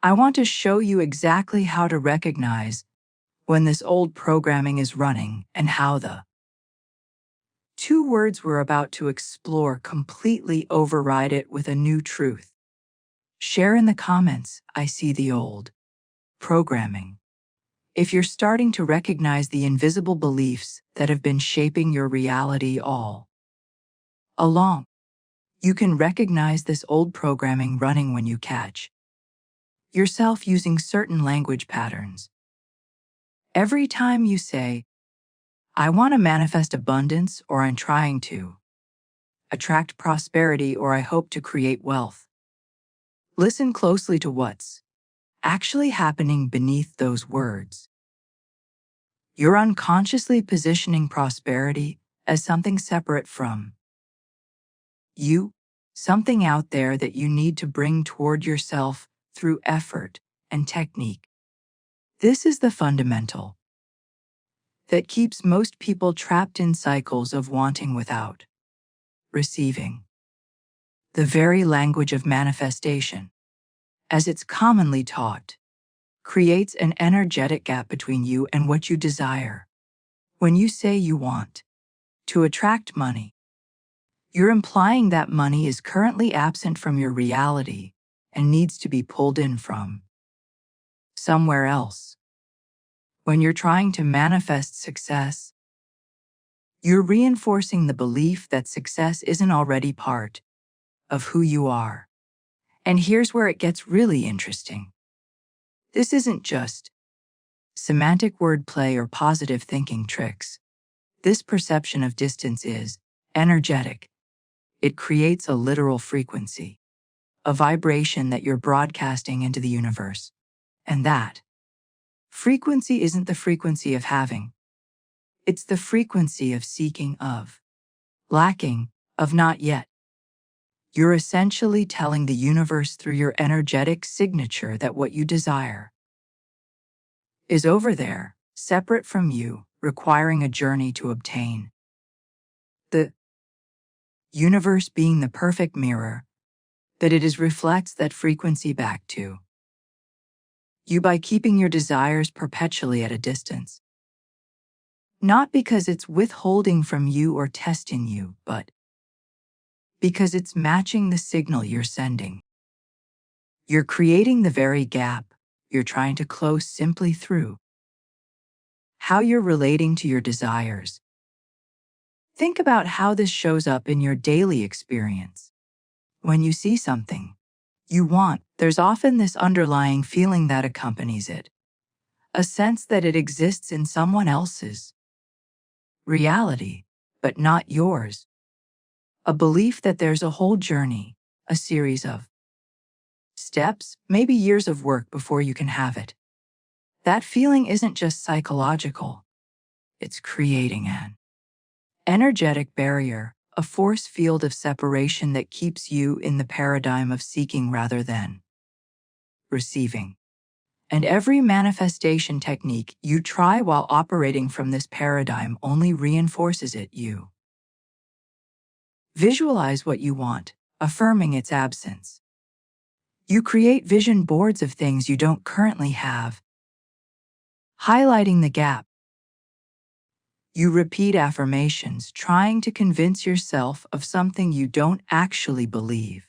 Speaker 1: I want to show you exactly how to recognize when this old programming is running and how the two words we're about to explore completely override it with a new truth. Share in the comments, I see the old programming. If you're starting to recognize the invisible beliefs that have been shaping your reality all along, you can recognize this old programming running when you catch yourself using certain language patterns. Every time you say, I want to manifest abundance, or I'm trying to attract prosperity, or I hope to create wealth, listen closely to what's actually happening beneath those words. You're unconsciously positioning prosperity as something separate from you, something out there that you need to bring toward yourself through effort and technique. This is the fundamental that keeps most people trapped in cycles of wanting without receiving. The very language of manifestation, as it's commonly taught, creates an energetic gap between you and what you desire. When you say you want to attract money, you're implying that money is currently absent from your reality and needs to be pulled in from somewhere else. When you're trying to manifest success, You're reinforcing the belief that success isn't already part of who you are. And here's where it gets really interesting. This isn't just semantic wordplay or positive thinking tricks. This perception of distance is energetic. It creates a literal frequency, a vibration that you're broadcasting into the universe. And that frequency isn't the frequency of having. It's the frequency of seeking, of lacking, of not yet. You're essentially telling the universe through your energetic signature that what you desire is over there, separate from you, requiring a journey to obtain. The universe being the perfect mirror that it is reflects that frequency back to you by keeping your desires perpetually at a distance. Not because it's withholding from you or testing you, but because it's matching the signal you're sending. You're creating the very gap you're trying to close simply through how you're relating to your desires. Think about how this shows up in your daily experience. When you see something you want, there's often this underlying feeling that accompanies it, a sense that it exists in someone else's reality, but not yours. A belief that there's a whole journey, a series of steps, maybe years of work before you can have it. That feeling isn't just psychological. It's creating an energetic barrier, a force field of separation that keeps you in the paradigm of seeking rather than receiving. And every manifestation technique you try while operating from this paradigm only reinforces it. You visualize what you want, affirming its absence. You create vision boards of things you don't currently have, highlighting the gap. You repeat affirmations, trying to convince yourself of something you don't actually believe,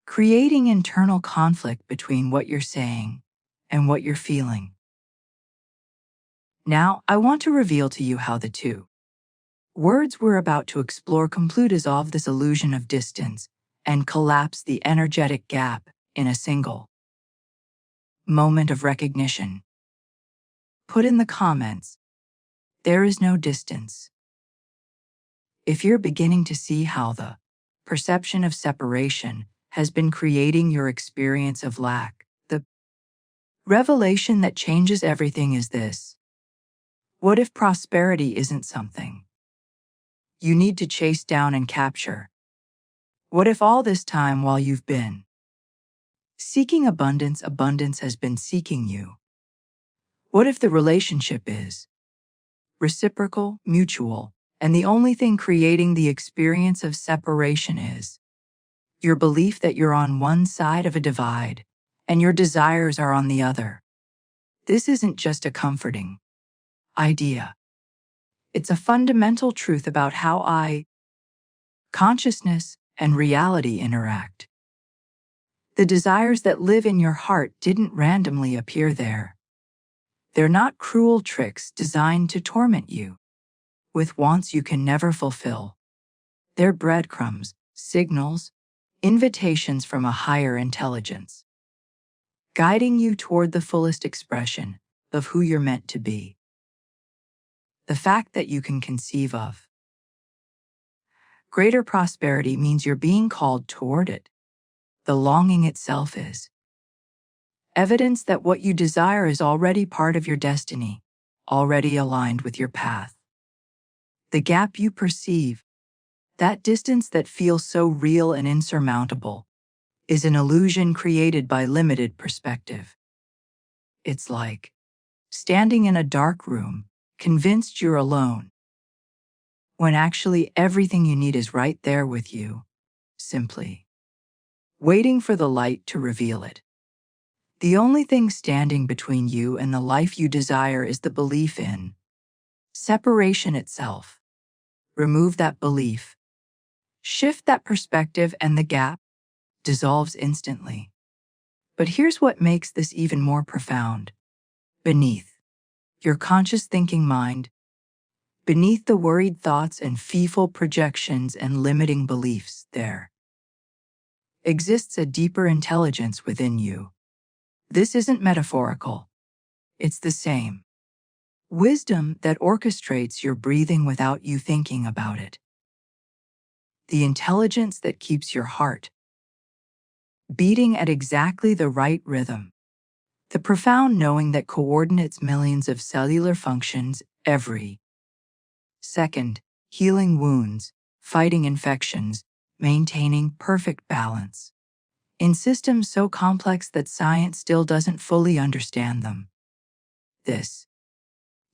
Speaker 1: creating internal conflict between what you're saying and what you're feeling. Now, I want to reveal to you how the two words we're about to explore completely dissolve this illusion of distance and collapse the energetic gap in a single moment of recognition. Put in the comments, there is no distance. If you're beginning to see how the perception of separation has been creating your experience of lack, the revelation that changes everything is this. What if prosperity isn't something you need to chase down and capture? What if all this time while you've been seeking abundance, abundance has been seeking you? What if the relationship is reciprocal, mutual, and the only thing creating the experience of separation is your belief that you're on one side of a divide and your desires are on the other? This isn't just a comforting idea. It's a fundamental truth about how consciousness and reality interact. The desires that live in your heart didn't randomly appear there. They're not cruel tricks designed to torment you with wants you can never fulfill. They're breadcrumbs, signals, invitations from a higher intelligence, guiding you toward the fullest expression of who you're meant to be. The fact that you can conceive of greater prosperity means you're being called toward it. The longing itself is evidence that what you desire is already part of your destiny, already aligned with your path. The gap you perceive, that distance that feels so real and insurmountable, is an illusion created by limited perspective. It's like standing in a dark room, convinced you're alone, when actually everything you need is right there with you, simply waiting for the light to reveal it. The only thing standing between you and the life you desire is the belief in separation itself. Remove that belief, shift that perspective, and the gap dissolves instantly. But here's what makes this even more profound. Beneath your conscious thinking mind, Beneath the worried thoughts and fearful projections and limiting beliefs, there exists a deeper intelligence within you. This isn't metaphorical. It's the same wisdom that orchestrates your breathing without you thinking about it. The intelligence that keeps your heart beating at exactly the right rhythm. The profound knowing that coordinates millions of cellular functions every second, healing wounds, fighting infections, maintaining perfect balance. In systems so complex that science still doesn't fully understand them. This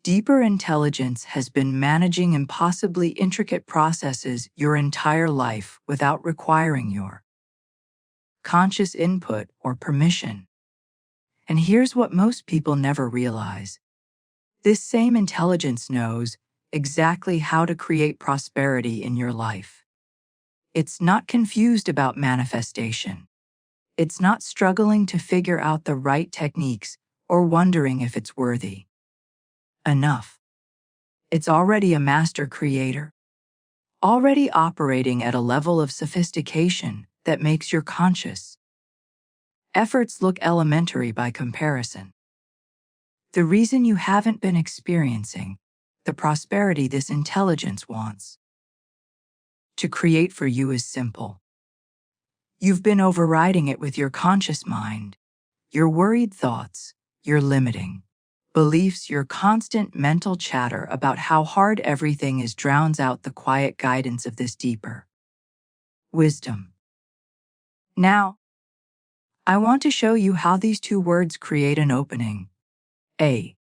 Speaker 1: deeper intelligence has been managing impossibly intricate processes your entire life without requiring your conscious input or permission. And here's what most people never realize. This same intelligence knows exactly how to create prosperity in your life. It's not confused about manifestation. It's not struggling to figure out the right techniques or wondering if it's worthy enough. It's already a master creator, already operating at a level of sophistication that makes your conscious efforts look elementary by comparison. The reason you haven't been experiencing the prosperity this intelligence wants to create for you is simple. You've been overriding it with your conscious mind, your worried thoughts, your limiting beliefs, your constant mental chatter about how hard everything is drowns out the quiet guidance of this deeper wisdom. Now, I want to show you how these two words create an opening, a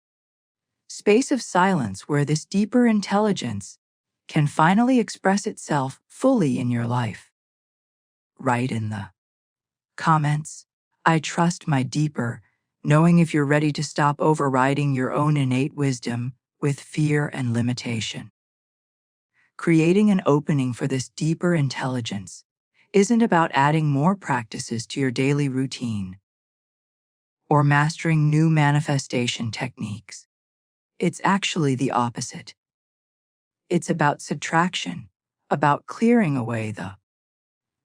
Speaker 1: space of silence where this deeper intelligence can finally express itself fully in your life. Write in the comments, I trust my deeper, knowing if you're ready to stop overriding your own innate wisdom with fear and limitation. Creating an opening for this deeper intelligence isn't about adding more practices to your daily routine or mastering new manifestation techniques. It's actually the opposite. It's about subtraction, about clearing away the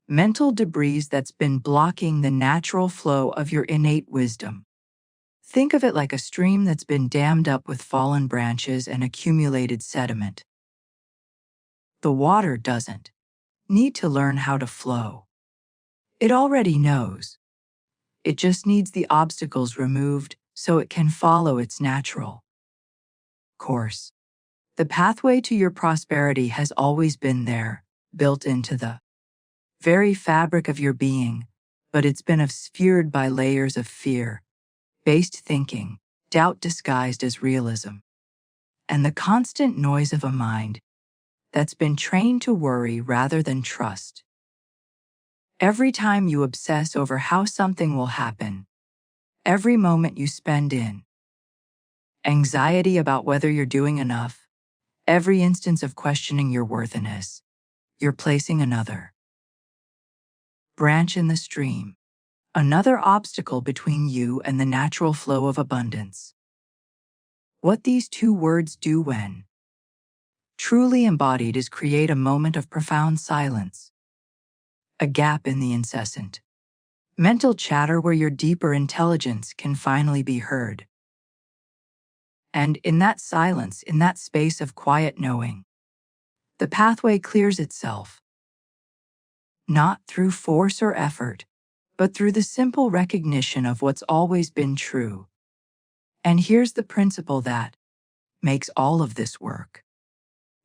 Speaker 1: mental debris that's been blocking the natural flow of your innate wisdom. Think of it like a stream that's been dammed up with fallen branches and accumulated sediment. The water doesn't need to learn how to flow. It already knows. It just needs the obstacles removed so it can follow its natural course. The pathway to your prosperity has always been there, built into the very fabric of your being, but it's been obscured by layers of fear-based thinking, doubt disguised as realism, and the constant noise of a mind that's been trained to worry rather than trust. Every time you obsess over how something will happen, every moment you spend in anxiety about whether you're doing enough, every instance of questioning your worthiness, you're placing another branch in the stream, another obstacle between you and the natural flow of abundance. What these two words do when truly embodied is create a moment of profound silence, a gap in the incessant mental chatter where your deeper intelligence can finally be heard. And in that silence, in that space of quiet knowing, the pathway clears itself, not through force or effort, but through the simple recognition of what's always been true. And here's the principle that makes all of this work.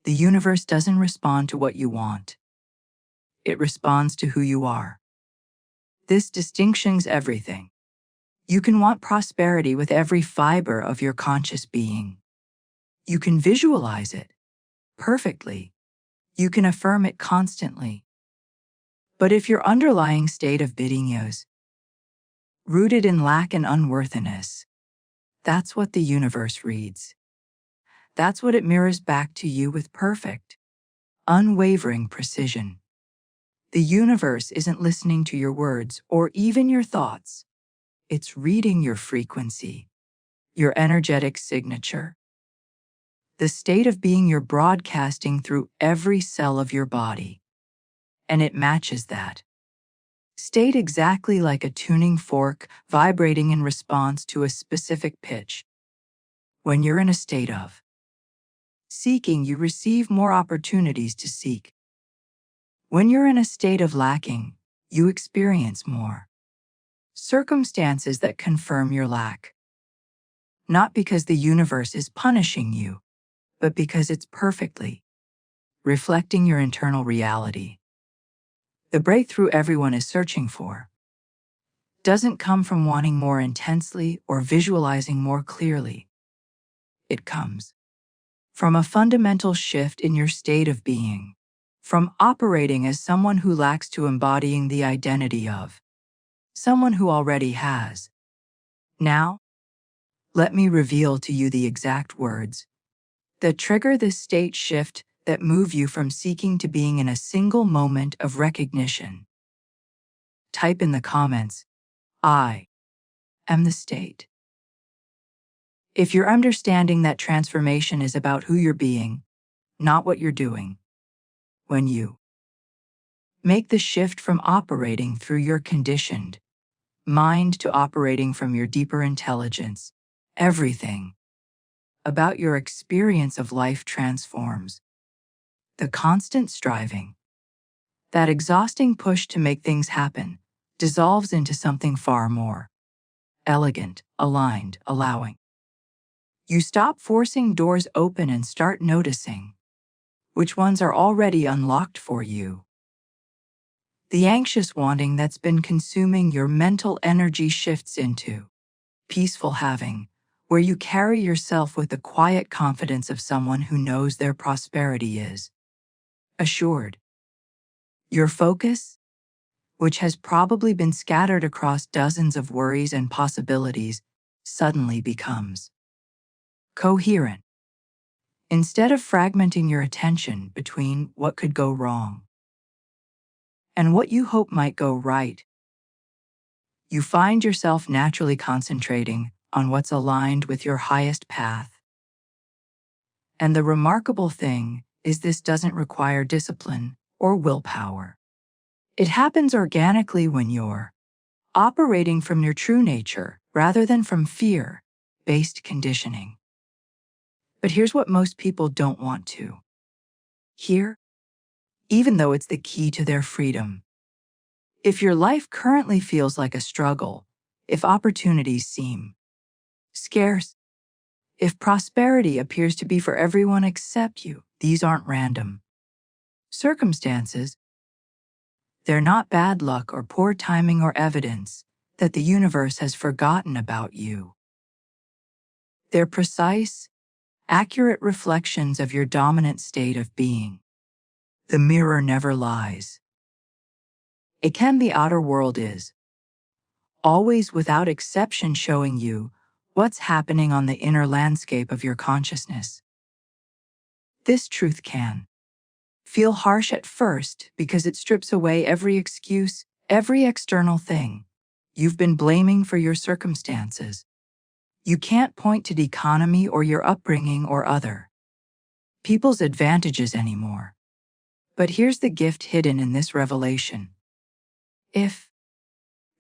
Speaker 1: The universe doesn't respond to what you want. It responds to who you are. This distinctions everything. You can want prosperity with every fiber of your conscious being. You can visualize it perfectly. You can affirm it constantly. But if your underlying state of being is rooted in lack and unworthiness, that's what the universe reads. That's what it mirrors back to you with perfect, unwavering precision. The universe isn't listening to your words or even your thoughts. It's reading your frequency, your energetic signature. The state of being you're broadcasting through every cell of your body. And it matches that state exactly like a tuning fork vibrating in response to a specific pitch. When you're in a state of seeking, you receive more opportunities to seek. When you're in a state of lacking, you experience more circumstances that confirm your lack. Not because the universe is punishing you, but because it's perfectly reflecting your internal reality. The breakthrough everyone is searching for doesn't come from wanting more intensely or visualizing more clearly. It comes from a fundamental shift in your state of being, from operating as someone who lacks to embodying the identity of someone who already has. Now, let me reveal to you the exact words that trigger this state shift, that move you from seeking to being in a single moment of recognition. Type in the comments, "I am the state." If you're understanding that transformation is about who you're being, not what you're doing, when you make the shift from operating through your conditioned mind to operating from your deeper intelligence, everything about your experience of life transforms. The constant striving, that exhausting push to make things happen, dissolves into something far more elegant, aligned, allowing. You stop forcing doors open and start noticing which ones are already unlocked for you. The anxious wanting that's been consuming your mental energy shifts into peaceful having, where you carry yourself with the quiet confidence of someone who knows their prosperity is assured. Your focus, which has probably been scattered across dozens of worries and possibilities, suddenly becomes coherent. Instead of fragmenting your attention between what could go wrong and what you hope might go right, you find yourself naturally concentrating on what's aligned with your highest path. And the remarkable thing is, this doesn't require discipline or willpower. It happens organically when you're operating from your true nature rather than from fear-based conditioning. But here's what most people don't want to hear, even though it's the key to their freedom. If your life currently feels like a struggle, if opportunities seem scarce, if prosperity appears to be for everyone except you, these aren't random circumstances. They're not bad luck or poor timing or evidence that the universe has forgotten about you. They're precise, accurate reflections of your dominant state of being. The mirror never lies. It can the outer world is, always without exception showing you what's happening on the inner landscape of your consciousness. This truth can feel harsh at first because it strips away every excuse, every external thing you've been blaming for your circumstances. You can't point to the economy or your upbringing or other people's advantages anymore. But here's the gift hidden in this revelation. If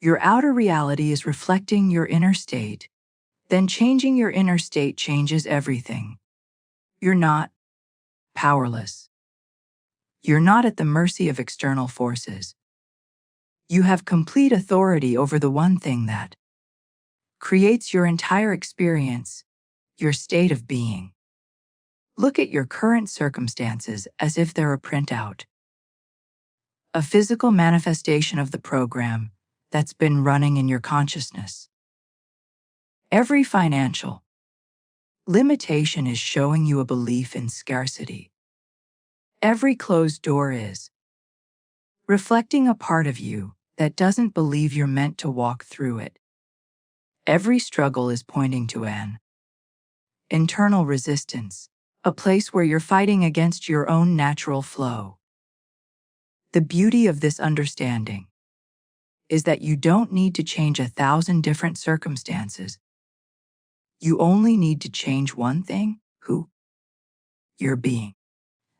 Speaker 1: your outer reality is reflecting your inner state, then changing your inner state changes everything. You're not powerless. You're not at the mercy of external forces. You have complete authority over the one thing that creates your entire experience, your state of being. Look at your current circumstances as if they're a printout, a physical manifestation of the program that's been running in your consciousness. Every financial limitation is showing you a belief in scarcity. Every closed door is reflecting a part of you that doesn't believe you're meant to walk through it. Every struggle is pointing to an internal resistance, a place where you're fighting against your own natural flow. The beauty of this understanding is that you don't need to change 1,000 different circumstances. You only need to change one thing: who your being.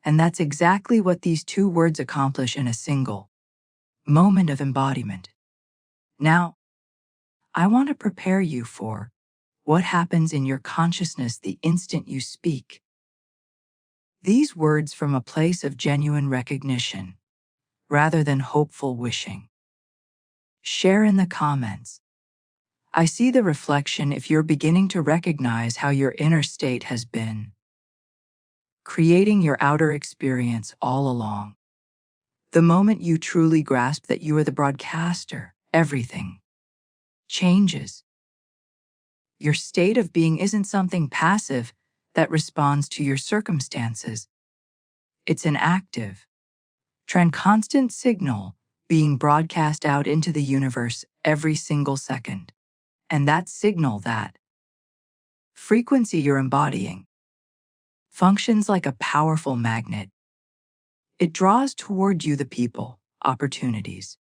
Speaker 1: And that's exactly what these two words accomplish in a single moment of embodiment. Now, I want to prepare you for what happens in your consciousness the instant you speak these words from a place of genuine recognition, rather than hopeful wishing. Share in the comments. I see the reflection if you're beginning to recognize how your inner state has been creating your outer experience all along. The moment you truly grasp that you are the broadcaster, everything changes. Your state of being isn't something passive that responds to your circumstances. It's an active, constant signal being broadcast out into the universe every single second. And that signal, that frequency you're embodying, functions like a powerful magnet. It draws toward you the people, opportunities,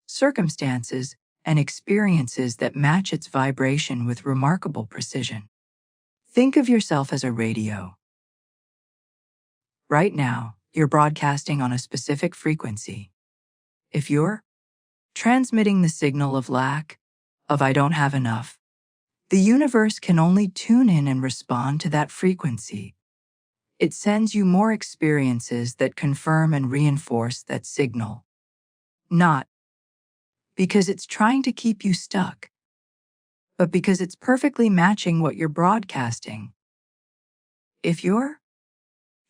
Speaker 1: circumstances, and experiences that match its vibration with remarkable precision. Think of yourself as a radio. Right now, you're broadcasting on a specific frequency. If you're transmitting the signal of lack, of I don't have enough, the universe can only tune in and respond to that frequency. It sends you more experiences that confirm and reinforce that signal. Not because it's trying to keep you stuck, but because it's perfectly matching what you're broadcasting. If you're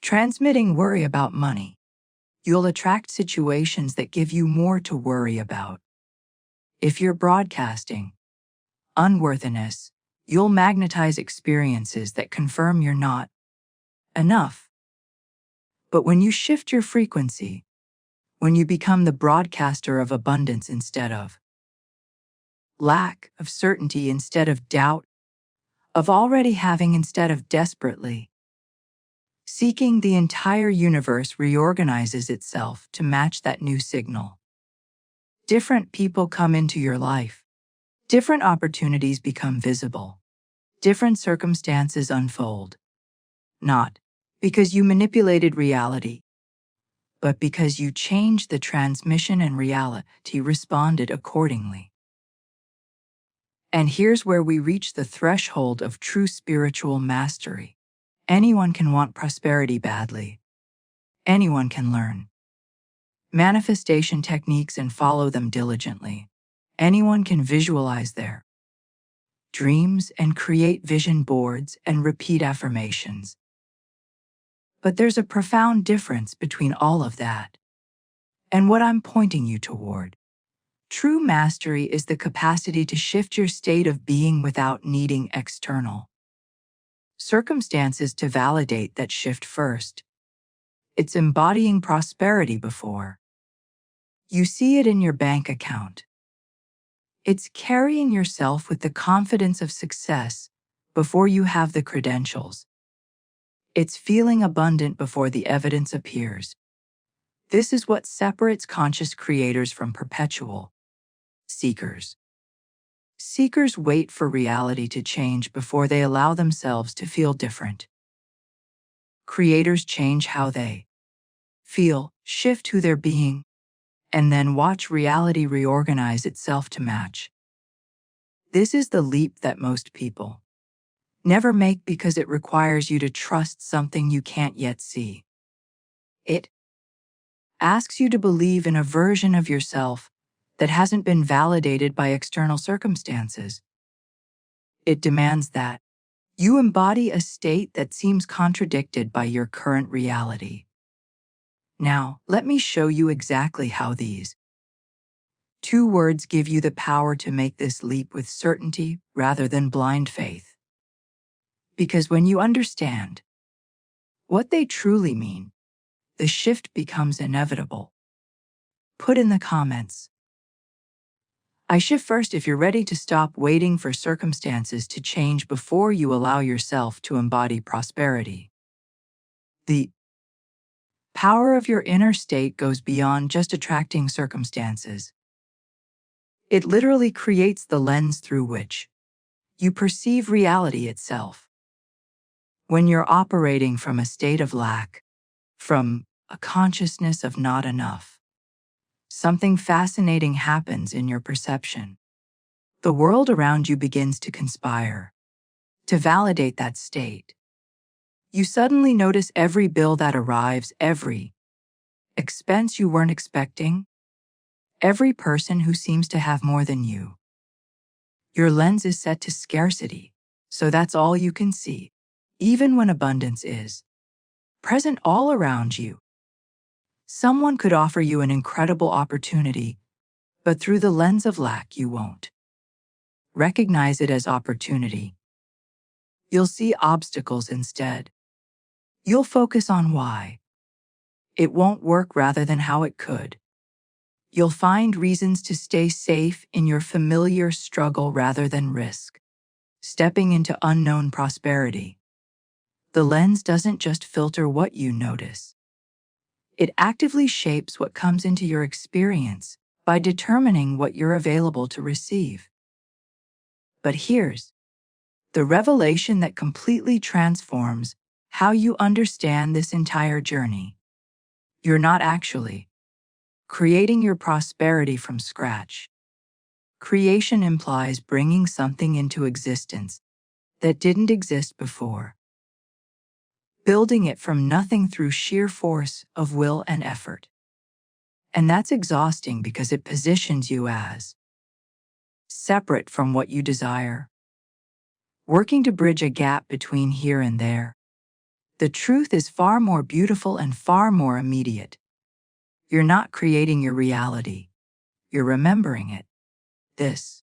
Speaker 1: transmitting worry about money, you'll attract situations that give you more to worry about. If you're broadcasting unworthiness, you'll magnetize experiences that confirm you're not enough. But when you shift your frequency, when you become the broadcaster of abundance instead of lack, of certainty instead of doubt, of already having instead of desperately seeking, the entire universe reorganizes itself to match that new signal. Different people come into your life. Different opportunities become visible. Different circumstances unfold. Not because you manipulated reality, but because you changed the transmission and reality responded accordingly. And here's where we reach the threshold of true spiritual mastery. Anyone can want prosperity badly. Anyone can learn manifestation techniques and follow them diligently. Anyone can visualize their dreams and create vision boards and repeat affirmations. But there's a profound difference between all of that and what I'm pointing you toward. True mastery is the capacity to shift your state of being without needing external circumstances to validate that shift first. It's embodying prosperity before you see it in your bank account. It's carrying yourself with the confidence of success before you have the credentials. It's feeling abundant before the evidence appears. This is what separates conscious creators from perpetual seekers. Seekers wait for reality to change before they allow themselves to feel different. Creators change how they feel, shift who they're being, and then watch reality reorganize itself to match. This is the leap that most people never make because it requires you to trust something you can't yet see. It asks you to believe in a version of yourself that hasn't been validated by external circumstances. It demands that you embody a state that seems contradicted by your current reality. Now, let me show you exactly how these two words give you the power to make this leap with certainty rather than blind faith. Because when you understand what they truly mean, the shift becomes inevitable. Put in the comments, I shift first if you're ready to stop waiting for circumstances to change before you allow yourself to embody prosperity. The power of your inner state goes beyond just attracting circumstances. It literally creates the lens through which you perceive reality itself. When you're operating from a state of lack, from a consciousness of not enough, something fascinating happens in your perception. The world around you begins to conspire to validate that state. You suddenly notice every bill that arrives, every expense you weren't expecting, every person who seems to have more than you. Your lens is set to scarcity, so that's all you can see, even when abundance is present all around you. Someone could offer you an incredible opportunity, but through the lens of lack, you won't recognize it as opportunity. You'll see obstacles instead. You'll focus on why it won't work rather than how it could. You'll find reasons to stay safe in your familiar struggle rather than risk stepping into unknown prosperity. The lens doesn't just filter what you notice. It actively shapes what comes into your experience by determining what you're available to receive. But here's the revelation that completely transforms how you understand this entire journey. You're not actually creating your prosperity from scratch. Creation implies bringing something into existence that didn't exist before, building it from nothing through sheer force of will and effort. And that's exhausting because it positions you as separate from what you desire, working to bridge a gap between here and there. The truth is far more beautiful and far more immediate. You're not creating your reality, you're remembering it. This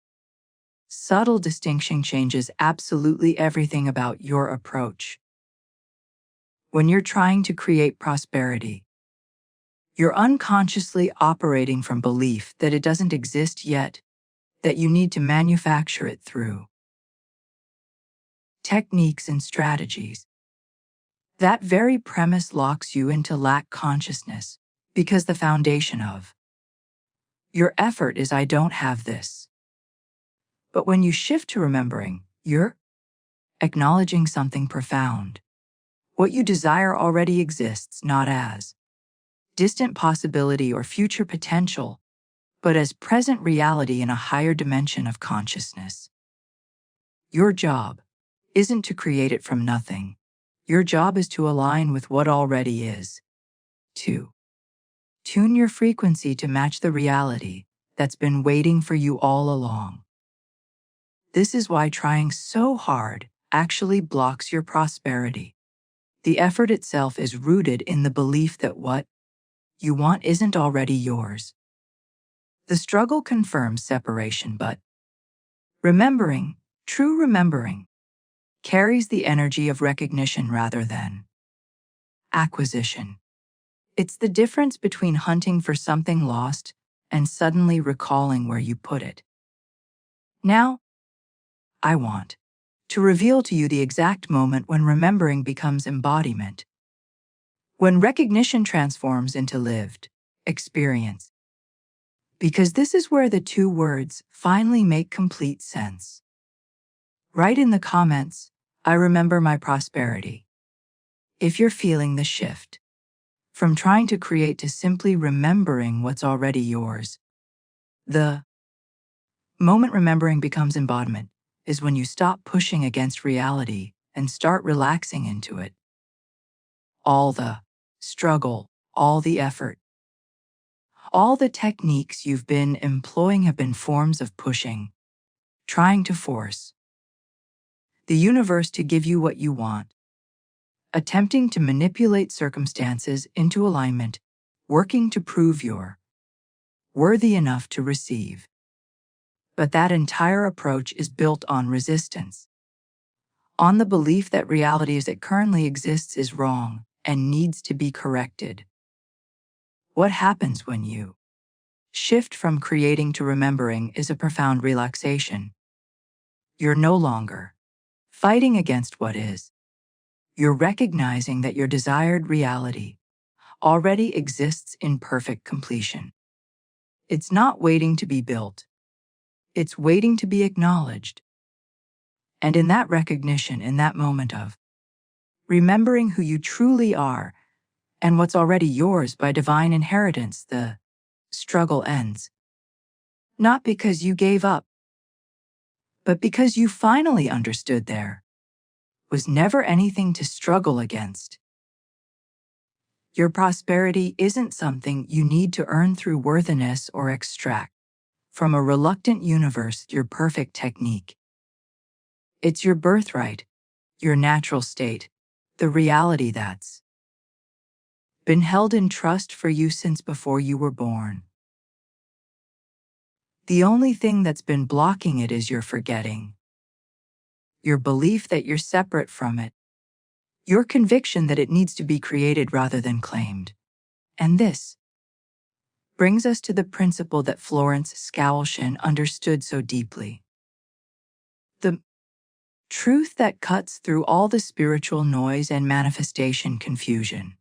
Speaker 1: subtle distinction changes absolutely everything about your approach. When you're trying to create prosperity, you're unconsciously operating from belief that it doesn't exist yet, that you need to manufacture it through techniques and strategies. That very premise locks you into lack consciousness because the foundation of your effort is I don't have this. But when you shift to remembering, you're acknowledging something profound. What you desire already exists not as distant possibility or future potential, but as present reality in a higher dimension of consciousness. Your job isn't to create it from nothing. Your job is to align with what already is, to tune your frequency to match the reality that's been waiting for you all along. This is why trying so hard actually blocks your prosperity. The effort itself is rooted in the belief that what you want isn't already yours. The struggle confirms separation, but remembering, true remembering, carries the energy of recognition rather than acquisition. It's the difference between hunting for something lost and suddenly recalling where you put it. Now, I want to reveal to you the exact moment when remembering becomes embodiment, when recognition transforms into lived experience. Because this is where the two words finally make complete sense. Write in the comments, I remember my prosperity, if you're feeling the shift from trying to create to simply remembering what's already yours. The moment remembering becomes embodiment is when you stop pushing against reality and start relaxing into it. All the struggle, all the effort, all the techniques you've been employing have been forms of pushing, trying to force the universe to give you what you want, attempting to manipulate circumstances into alignment, working to prove you're worthy enough to receive. But that entire approach is built on resistance, on the belief that reality as it currently exists is wrong and needs to be corrected. What happens when you shift from creating to remembering is a profound relaxation. You're no longer fighting against what is. You're recognizing that your desired reality already exists in perfect completion. It's not waiting to be built. It's waiting to be acknowledged. And in that recognition, in that moment of remembering who you truly are and what's already yours by divine inheritance, the struggle ends. Not because you gave up, but because you finally understood there was never anything to struggle against. Your prosperity isn't something you need to earn through worthiness or extract from a reluctant universe your perfect technique. It's your birthright, your natural state, the reality that's been held in trust for you since before you were born. The only thing that's been blocking it is your forgetting, your belief that you're separate from it, your conviction that it needs to be created rather than claimed. And this brings us to the principle that Florence Scovel Shinn understood so deeply. The truth that cuts through all the spiritual noise and manifestation confusion.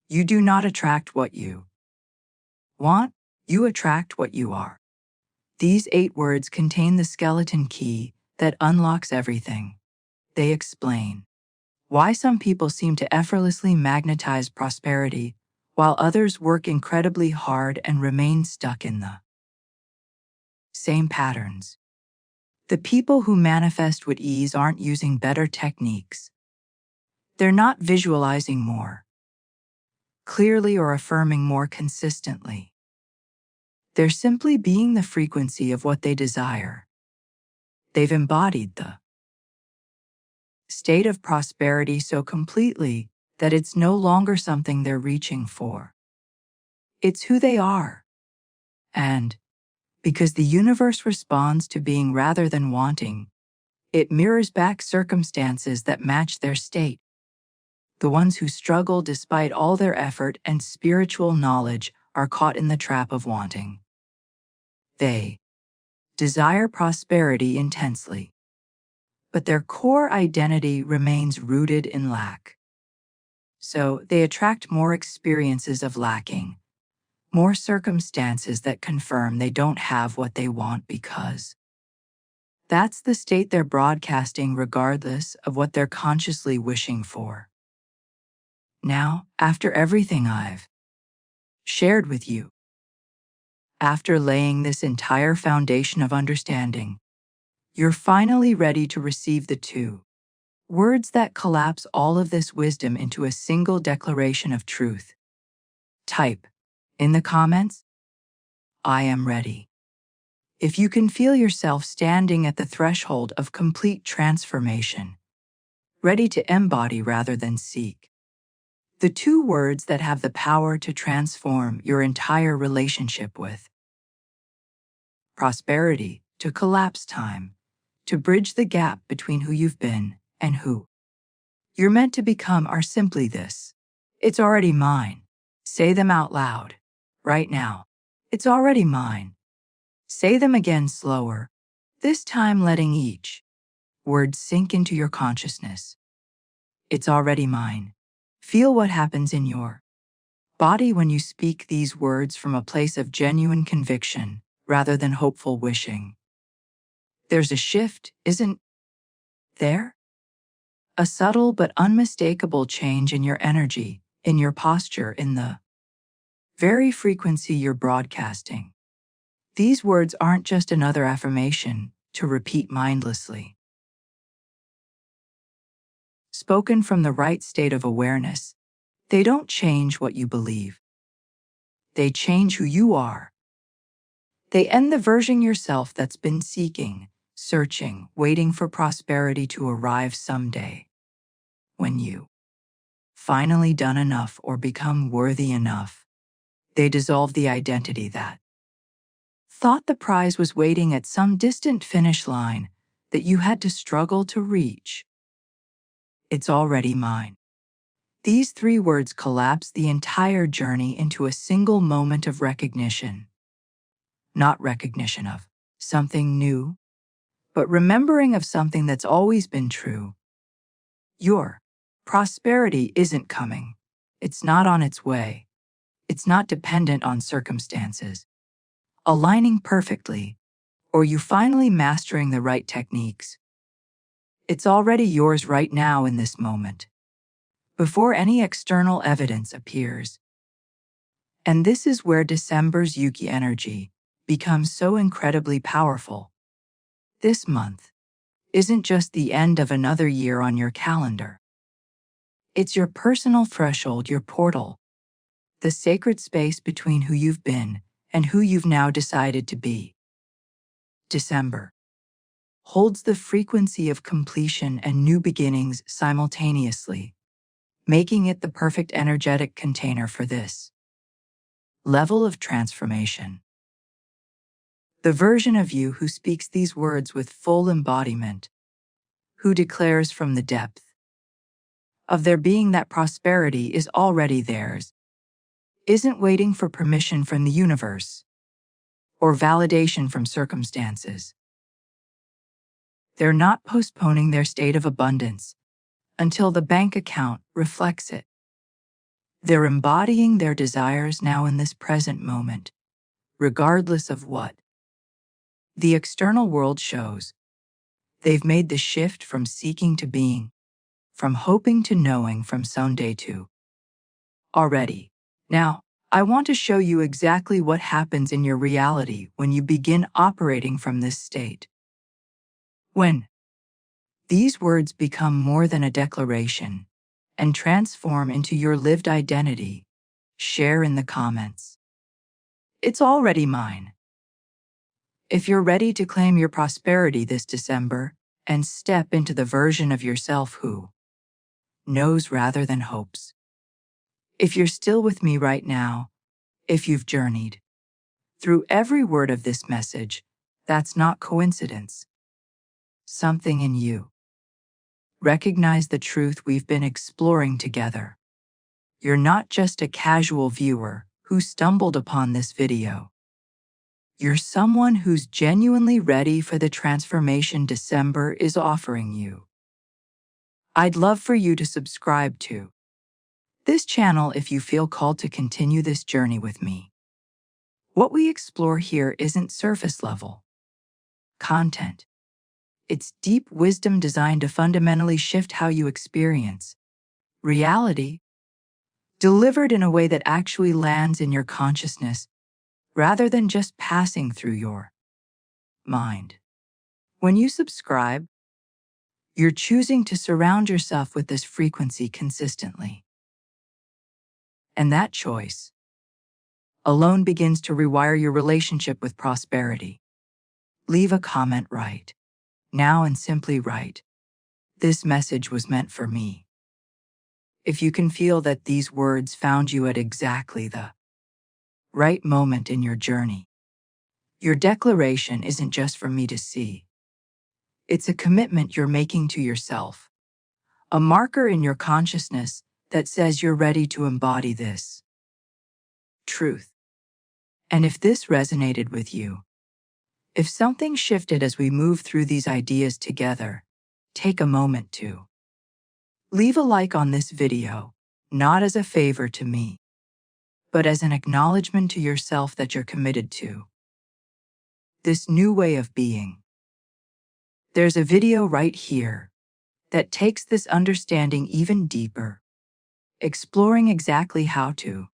Speaker 1: You do not attract what you want, you attract what you are. These 8 words contain the skeleton key that unlocks everything. They explain why some people seem to effortlessly magnetize prosperity, while others work incredibly hard and remain stuck in the same patterns. The people who manifest with ease aren't using better techniques. They're not visualizing more clearly or affirming more consistently. They're simply being the frequency of what they desire. They've embodied the state of prosperity so completely that it's no longer something they're reaching for. It's who they are. And because the universe responds to being rather than wanting, it mirrors back circumstances that match their state. The ones who struggle despite all their effort and spiritual knowledge are caught in the trap of wanting. They desire prosperity intensely, but their core identity remains rooted in lack. So they attract more experiences of lacking, more circumstances that confirm they don't have what they want because that's the state they're broadcasting regardless of what they're consciously wishing for. Now, after everything I've shared with you, after laying this entire foundation of understanding, you're finally ready to receive the 2 words that collapse all of this wisdom into a single declaration of truth. Type in the comments, I am ready. If you can feel yourself standing at the threshold of complete transformation, ready to embody rather than seek. The 2 words that have the power to transform your entire relationship with prosperity, to collapse time, to bridge the gap between who you've been and who you're meant to become are simply this. It's already mine. Say them out loud. Right now. It's already mine. Say them again slower, this time letting each word sink into your consciousness. It's already mine. Feel what happens in your body when you speak these words from a place of genuine conviction rather than hopeful wishing. There's a shift, isn't there? A subtle but unmistakable change in your energy, in your posture, in the very frequency you're broadcasting. These words aren't just another affirmation to repeat mindlessly. Spoken from the right state of awareness, they don't change what you believe. They change who you are. They end the version yourself that's been seeking, searching, waiting for prosperity to arrive someday. When you finally done enough or become worthy enough, they dissolve the identity that thought the prize was waiting at some distant finish line that you had to struggle to reach. It's already mine. These 3 words collapse the entire journey into a single moment of recognition. Not recognition of something new, but remembering of something that's always been true. Your prosperity isn't coming. It's not on its way. It's not dependent on circumstances aligning perfectly, or you finally mastering the right techniques. It's already yours right now in this moment. before any external evidence appears. And this is where December's Yuki energy becomes so incredibly powerful. This month isn't just the end of another year on your calendar. It's your personal threshold, your portal, the sacred space between who you've been and who you've now decided to be. December holds the frequency of completion and new beginnings simultaneously, making it the perfect energetic container for this level of transformation. The version of you who speaks these words with full embodiment, who declares from the depth of their being that prosperity is already theirs, isn't waiting for permission from the universe or validation from circumstances. They're not postponing their state of abundance until the bank account reflects it. They're embodying their desires now in this present moment, regardless of what the external world shows. They've made the shift from seeking to being, from hoping to knowing, from someday to already. Now, I want to show you exactly what happens in your reality when you begin operating from this state. When these words become more than a declaration and transform into your lived identity, share in the comments. It's already mine. If you're ready to claim your prosperity this December and step into the version of yourself who knows rather than hopes. If you're still with me right now, if you've journeyed through every word of this message, that's not coincidence. Something in you recognize the truth we've been exploring together. You're not just a casual viewer who stumbled upon this video. You're someone who's genuinely ready for the transformation December is offering you. I'd love for you to subscribe to this channel if you feel called to continue this journey with me. What we explore here isn't surface-level content. It's deep wisdom designed to fundamentally shift how you experience reality, delivered in a way that actually lands in your consciousness rather than just passing through your mind. When you subscribe, you're choosing to surround yourself with this frequency consistently. And that choice alone begins to rewire your relationship with prosperity. Leave a comment right now and simply write, "This message was meant for me." If you can feel that these words found you at exactly the right moment in your journey, your declaration isn't just for me to see. It's a commitment you're making to yourself, a marker in your consciousness that says you're ready to embody this truth. And if this resonated with you, if something shifted as we move through these ideas together, take a moment to leave a like on this video, not as a favor to me, but as an acknowledgement to yourself that you're committed to this new way of being. There's a video right here that takes this understanding even deeper, exploring exactly how to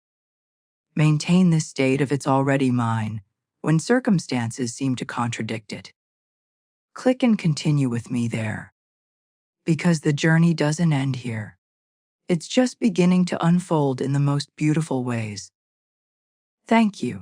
Speaker 1: maintain this state of "it's already mine" when circumstances seem to contradict it. Click and continue with me there, because the journey doesn't end here. It's just beginning to unfold in the most beautiful ways. Thank you